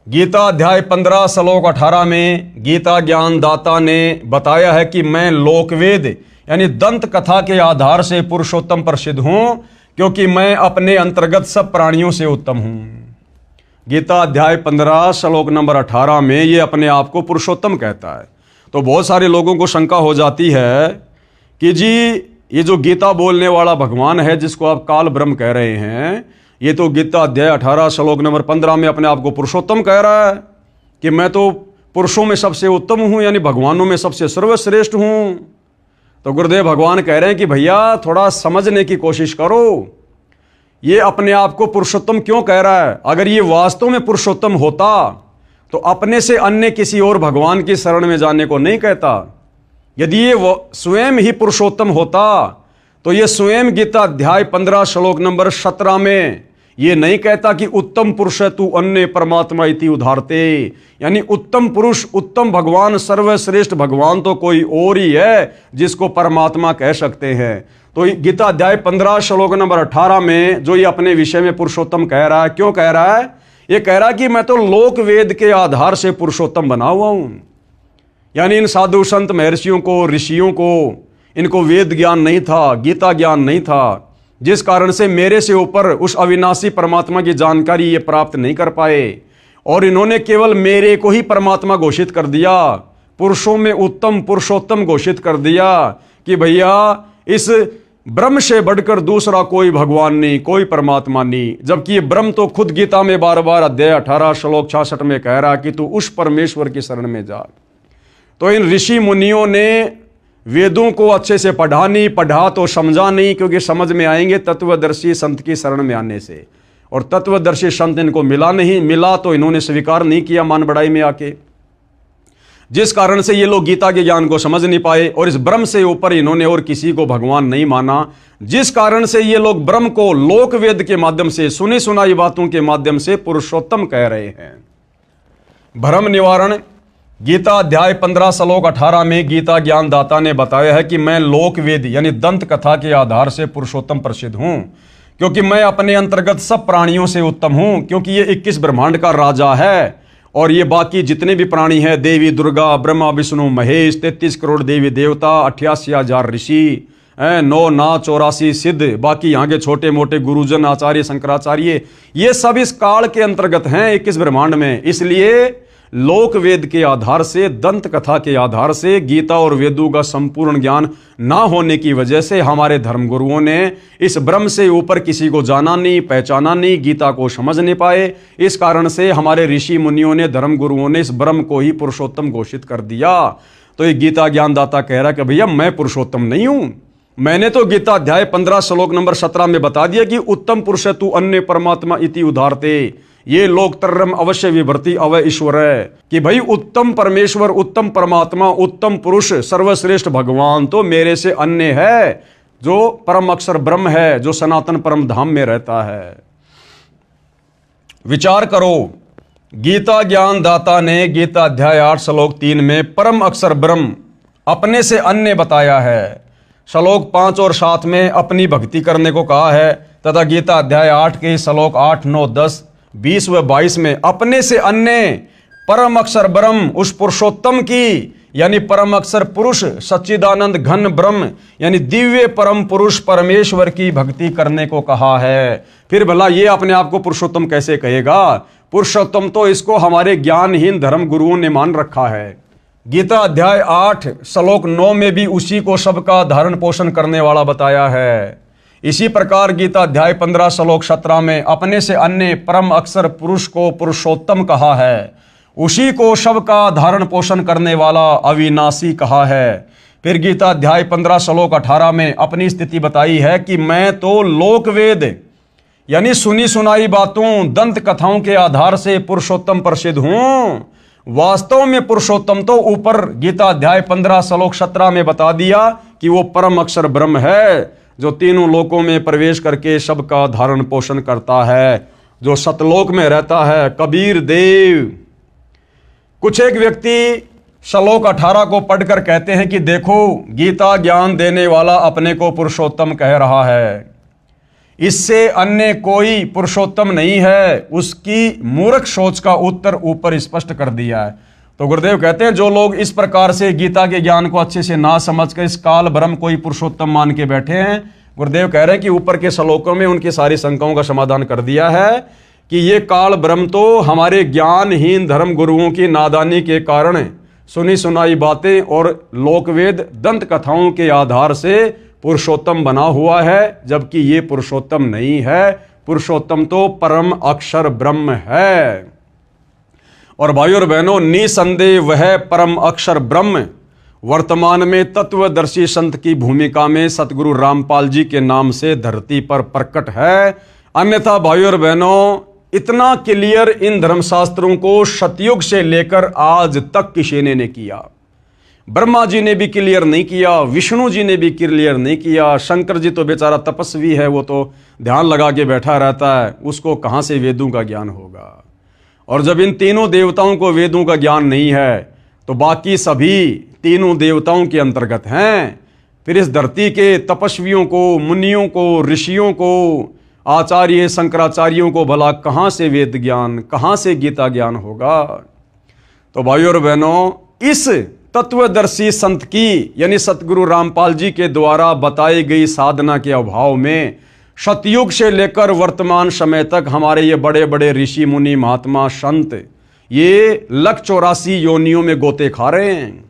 गीता अध्याय 15 श्लोक 18 में गीता ज्ञानदाता ने बताया है कि मैं लोकवेद यानी दंत कथा के आधार से पुरुषोत्तम प्रसिद्ध हूं, क्योंकि मैं अपने अंतर्गत सब प्राणियों से उत्तम हूं। गीता अध्याय 15 श्लोक नंबर 18 में ये अपने आप को पुरुषोत्तम कहता है। तो बहुत सारे लोगों को शंका हो जाती है कि जी ये जो गीता बोलने वाला भगवान है जिसको आप काल ब्रह्म कह रहे हैं, ये तो गीता अध्याय 18 श्लोक नंबर 15 में अपने आप को पुरुषोत्तम कह रहा है कि मैं तो पुरुषों में सबसे उत्तम हूं, यानी भगवानों में सबसे सर्वश्रेष्ठ हूं। तो गुरुदेव भगवान कह रहे हैं कि भैया थोड़ा समझने की कोशिश करो, ये अपने आप को पुरुषोत्तम क्यों कह रहा है? अगर ये वास्तव में पुरुषोत्तम होता तो अपने से अन्य किसी और भगवान की शरण में जाने को नहीं कहता। यदि ये स्वयं ही पुरुषोत्तम होता तो ये स्वयं गीता अध्याय 15 श्लोक नंबर 17 में ये नहीं कहता कि उत्तम पुरुष तू अन्य परमात्मा इति उधारते, यानी उत्तम पुरुष, उत्तम भगवान, सर्वश्रेष्ठ भगवान तो कोई और ही है जिसको परमात्मा कह सकते हैं। तो गीता अध्याय 15 श्लोक नंबर 18 में जो ये अपने विषय में पुरुषोत्तम कह रहा है, क्यों कह रहा है? ये कह रहा है कि मैं तो लोक वेद के आधार से पुरुषोत्तम बना हुआ हूं। यानी इन साधु संत महर्षियों को, ऋषियों को, इनको वेद ज्ञान नहीं था, गीता ज्ञान नहीं था, जिस कारण से मेरे से ऊपर उस अविनाशी परमात्मा की जानकारी ये प्राप्त नहीं कर पाए, और इन्होंने केवल मेरे को ही परमात्मा घोषित कर दिया, पुरुषों में उत्तम पुरुषोत्तम घोषित कर दिया कि भैया इस ब्रह्म से बढ़कर दूसरा कोई भगवान नहीं, कोई परमात्मा नहीं। जबकि ये ब्रह्म तो खुद गीता में बार बार अध्याय 18 श्लोक 66 में कह रहा कि तू उस परमेश्वर की शरण में जा। तो इन ऋषि मुनियों ने वेदों को अच्छे से पढ़ा नहीं, पढ़ा तो समझा नहीं, क्योंकि समझ में आएंगे तत्वदर्शी संत की शरण में आने से, और तत्वदर्शी संत इनको मिला नहीं, मिला तो इन्होंने स्वीकार नहीं किया मान बढ़ाई में आके, जिस कारण से ये लोग गीता के ज्ञान को समझ नहीं पाए, और इस ब्रह्म से ऊपर इन्होंने और किसी को भगवान नहीं माना, जिस कारण से ये लोग ब्रह्म को लोक वेद के माध्यम से, सुनी सुनाई बातों के माध्यम से पुरुषोत्तम कह रहे हैं। भ्रम निवारण गीता अध्याय 15 श्लोक 18 में गीता ज्ञानदाता ने बताया है कि मैं लोक वेद यानी दंत कथा के आधार से पुरुषोत्तम प्रसिद्ध हूं, क्योंकि मैं अपने अंतर्गत सब प्राणियों से उत्तम हूं, क्योंकि ये 21 ब्रह्मांड का राजा है, और ये बाकी जितने भी प्राणी हैं, देवी दुर्गा, ब्रह्मा विष्णु महेश, 33 करोड़ देवी देवता, 88,000 ऋषि, 9 नाथ 84 सिद्ध, बाकी यहाँ के छोटे मोटे गुरुजन, आचार्य, शंकराचार्य, ये सब इस काल के अंतर्गत हैं 21 ब्रह्मांड में। इसलिए लोक वेद के आधार से, दंत कथा के आधार से, गीता और वेदों का संपूर्ण ज्ञान ना होने की वजह से हमारे धर्मगुरुओं ने इस ब्रह्म से ऊपर किसी को जाना नहीं, पहचाना नहीं, गीता को समझ नहीं पाए। इस कारण से हमारे ऋषि मुनियों ने, धर्मगुरुओं ने इस ब्रह्म को ही पुरुषोत्तम घोषित कर दिया। तो ये गीता ज्ञानदाता कह रहा है कि भैया मैं पुरुषोत्तम नहीं हूं। मैंने तो गीता अध्याय 15 श्लोक नंबर 17 में बता दिया कि उत्तम पुरुष तू अन्य परमात्मा इति उधारते, ये लोक तरम अवश्य विभर्ति अवय ईश्वर है, कि भाई उत्तम परमेश्वर, उत्तम परमात्मा, उत्तम पुरुष, सर्वश्रेष्ठ भगवान तो मेरे से अन्य है, जो परम अक्षर ब्रह्म है, जो सनातन परम धाम में रहता है। विचार करो, गीता ज्ञानदाता ने गीता अध्याय 8 श्लोक 3 में परम अक्षर ब्रह्म अपने से अन्य बताया है, श्लोक 5 और 7 में अपनी भक्ति करने को कहा है, तथा गीता अध्याय 8 के श्लोक 8, 9, 10, 20 व 22 में अपने से अन्य परम अक्षर ब्रह्म, उस पुरुषोत्तम की यानी परम अक्षर पुरुष, सच्चिदानंद घन ब्रह्म यानी दिव्य परम पुरुष परमेश्वर की भक्ति करने को कहा है। फिर भला ये अपने आप को पुरुषोत्तम कैसे कहेगा? पुरुषोत्तम तो इसको हमारे ज्ञानहीन धर्म गुरुओं ने मान रखा है। गीता अध्याय 8 श्लोक 9 में भी उसी को सबका धारण पोषण करने वाला बताया है। इसी प्रकार गीता अध्याय 15 श्लोक 17 में अपने से अन्य परम अक्षर पुरुष को पुरुषोत्तम कहा है। उसी को सबका धारण पोषण करने वाला अविनाशी कहा है। फिर गीता अध्याय 15 श्लोक 18 में अपनी स्थिति बताई है कि मैं तो लोक वेद यानी सुनी सुनाई बातों दंत कथाओं के आधार से पुरुषोत्तम प्रसिद्ध हूं। वास्तव में पुरुषोत्तम तो ऊपर गीता अध्याय 15 श्लोक 17 में बता दिया कि वो परम अक्षर ब्रह्म है, जो तीनों लोकों में प्रवेश करके सबका धारण पोषण करता है, जो सतलोक में रहता है। कबीर देव कुछ एक व्यक्ति श्लोक 18 को पढ़कर कहते हैं कि देखो, गीता ज्ञान देने वाला अपने को पुरुषोत्तम कह रहा है, इससे अन्य कोई पुरुषोत्तम नहीं है। उसकी मूर्ख सोच का उत्तर ऊपर स्पष्ट कर दिया है। तो गुरुदेव कहते हैं जो लोग इस प्रकार से गीता के ज्ञान को अच्छे से ना समझकर इस काल ब्रह्म को ही पुरुषोत्तम मान के बैठे हैं, गुरुदेव कह रहे हैं कि ऊपर के श्लोकों में उनकी सारी शंकाओं का समाधान कर दिया है कि ये काल ब्रह्म तो हमारे ज्ञानहीन धर्म गुरुओं की नादानी के कारण सुनी सुनाई बातें और लोकवेद दंत कथाओं के आधार से पुरुषोत्तम बना हुआ है, जबकि ये पुरुषोत्तम नहीं है। पुरुषोत्तम तो परम अक्षर ब्रह्म है। और भाइयों और बहनों, निसंदेह वह परम अक्षर ब्रह्म वर्तमान में तत्वदर्शी संत की भूमिका में सतगुरु रामपाल जी के नाम से धरती पर प्रकट है। अन्यथा भाइयों और बहनों, इतना क्लियर इन धर्मशास्त्रों को सतयुग से लेकर आज तक किसी ने किया। ब्रह्मा जी ने भी क्लियर नहीं किया, विष्णु जी ने भी क्लियर नहीं किया। शंकर जी तो बेचारा तपस्वी है, वो तो ध्यान लगा के बैठा रहता है, उसको कहाँ से वेदों का ज्ञान होगा। और जब इन तीनों देवताओं को वेदों का ज्ञान नहीं है तो बाकी सभी तीनों देवताओं के अंतर्गत हैं। फिर इस धरती के तपस्वियों को, मुनियों को, ऋषियों को, आचार्य शंकराचार्यों को भला कहाँ से वेद ज्ञान, कहाँ से गीता ज्ञान होगा। तो भाइयों और बहनों, इस तत्वदर्शी संत की यानी सतगुरु रामपाल जी के द्वारा बताई गई साधना के अभाव में सतयुग से लेकर वर्तमान समय तक हमारे ये बड़े बड़े ऋषि मुनि महात्मा संत ये 184 योनियों में गोते खा रहे हैं।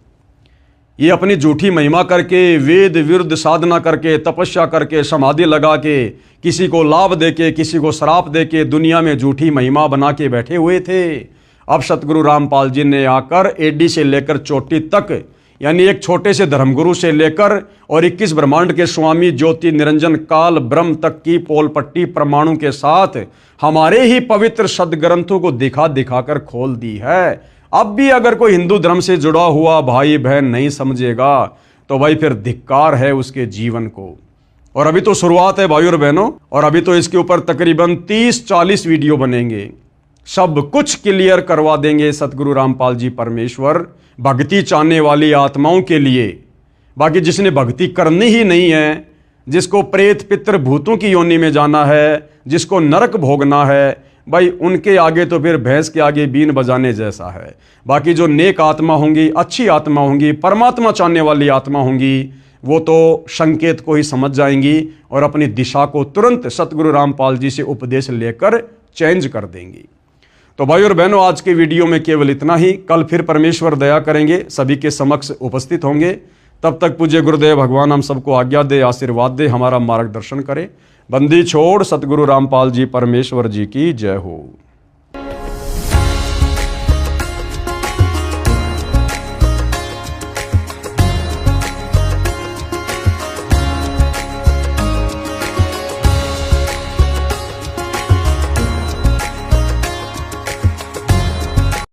ये अपनी झूठी महिमा करके, वेद विरुद्ध साधना करके, तपस्या करके, समाधि लगा के, किसी को लाभ देके, किसी को श्राप देके दुनिया में झूठी महिमा बना के बैठे हुए थे। अब सतगुरु रामपाल जी ने आकर एडी से लेकर चोटी तक यानी एक छोटे से धर्मगुरु से लेकर और 21 ब्रह्मांड के स्वामी ज्योति निरंजन काल ब्रह्म तक की पोल पट्टी प्रमाणों के साथ हमारे ही पवित्र सदग्रंथों को दिखा दिखाकर खोल दी है। अब भी अगर कोई हिंदू धर्म से जुड़ा हुआ भाई बहन नहीं समझेगा तो भाई फिर धिक्कार है उसके जीवन को। और अभी तो शुरुआत है भाइयों और बहनों, और अभी तो इसके ऊपर तकरीबन 30-40 वीडियो बनेंगे, सब कुछ क्लियर करवा देंगे सतगुरु रामपाल जी परमेश्वर भक्ति चाहने वाली आत्माओं के लिए। बाकी जिसने भक्ति करनी ही नहीं है, जिसको प्रेत पितृ भूतों की योनि में जाना है, जिसको नरक भोगना है, भाई उनके आगे तो फिर भैंस के आगे बीन बजाने जैसा है। बाकी जो नेक आत्मा होंगी, अच्छी आत्मा होंगी, परमात्मा चाहने वाली आत्मा होंगी, वो तो संकेत को ही समझ जाएंगी और अपनी दिशा को तुरंत सतगुरु रामपाल जी से उपदेश लेकर चेंज कर देंगी। तो भाई और बहनों, आज के वीडियो में केवल इतना ही। कल फिर परमेश्वर दया करेंगे, सभी के समक्ष उपस्थित होंगे। तब तक पूज्य गुरुदेव भगवान हम सबको आज्ञा दे, आशीर्वाद दे, हमारा मार्गदर्शन करे। बंदी छोड़ सतगुरु रामपाल जी परमेश्वर जी की जय हो।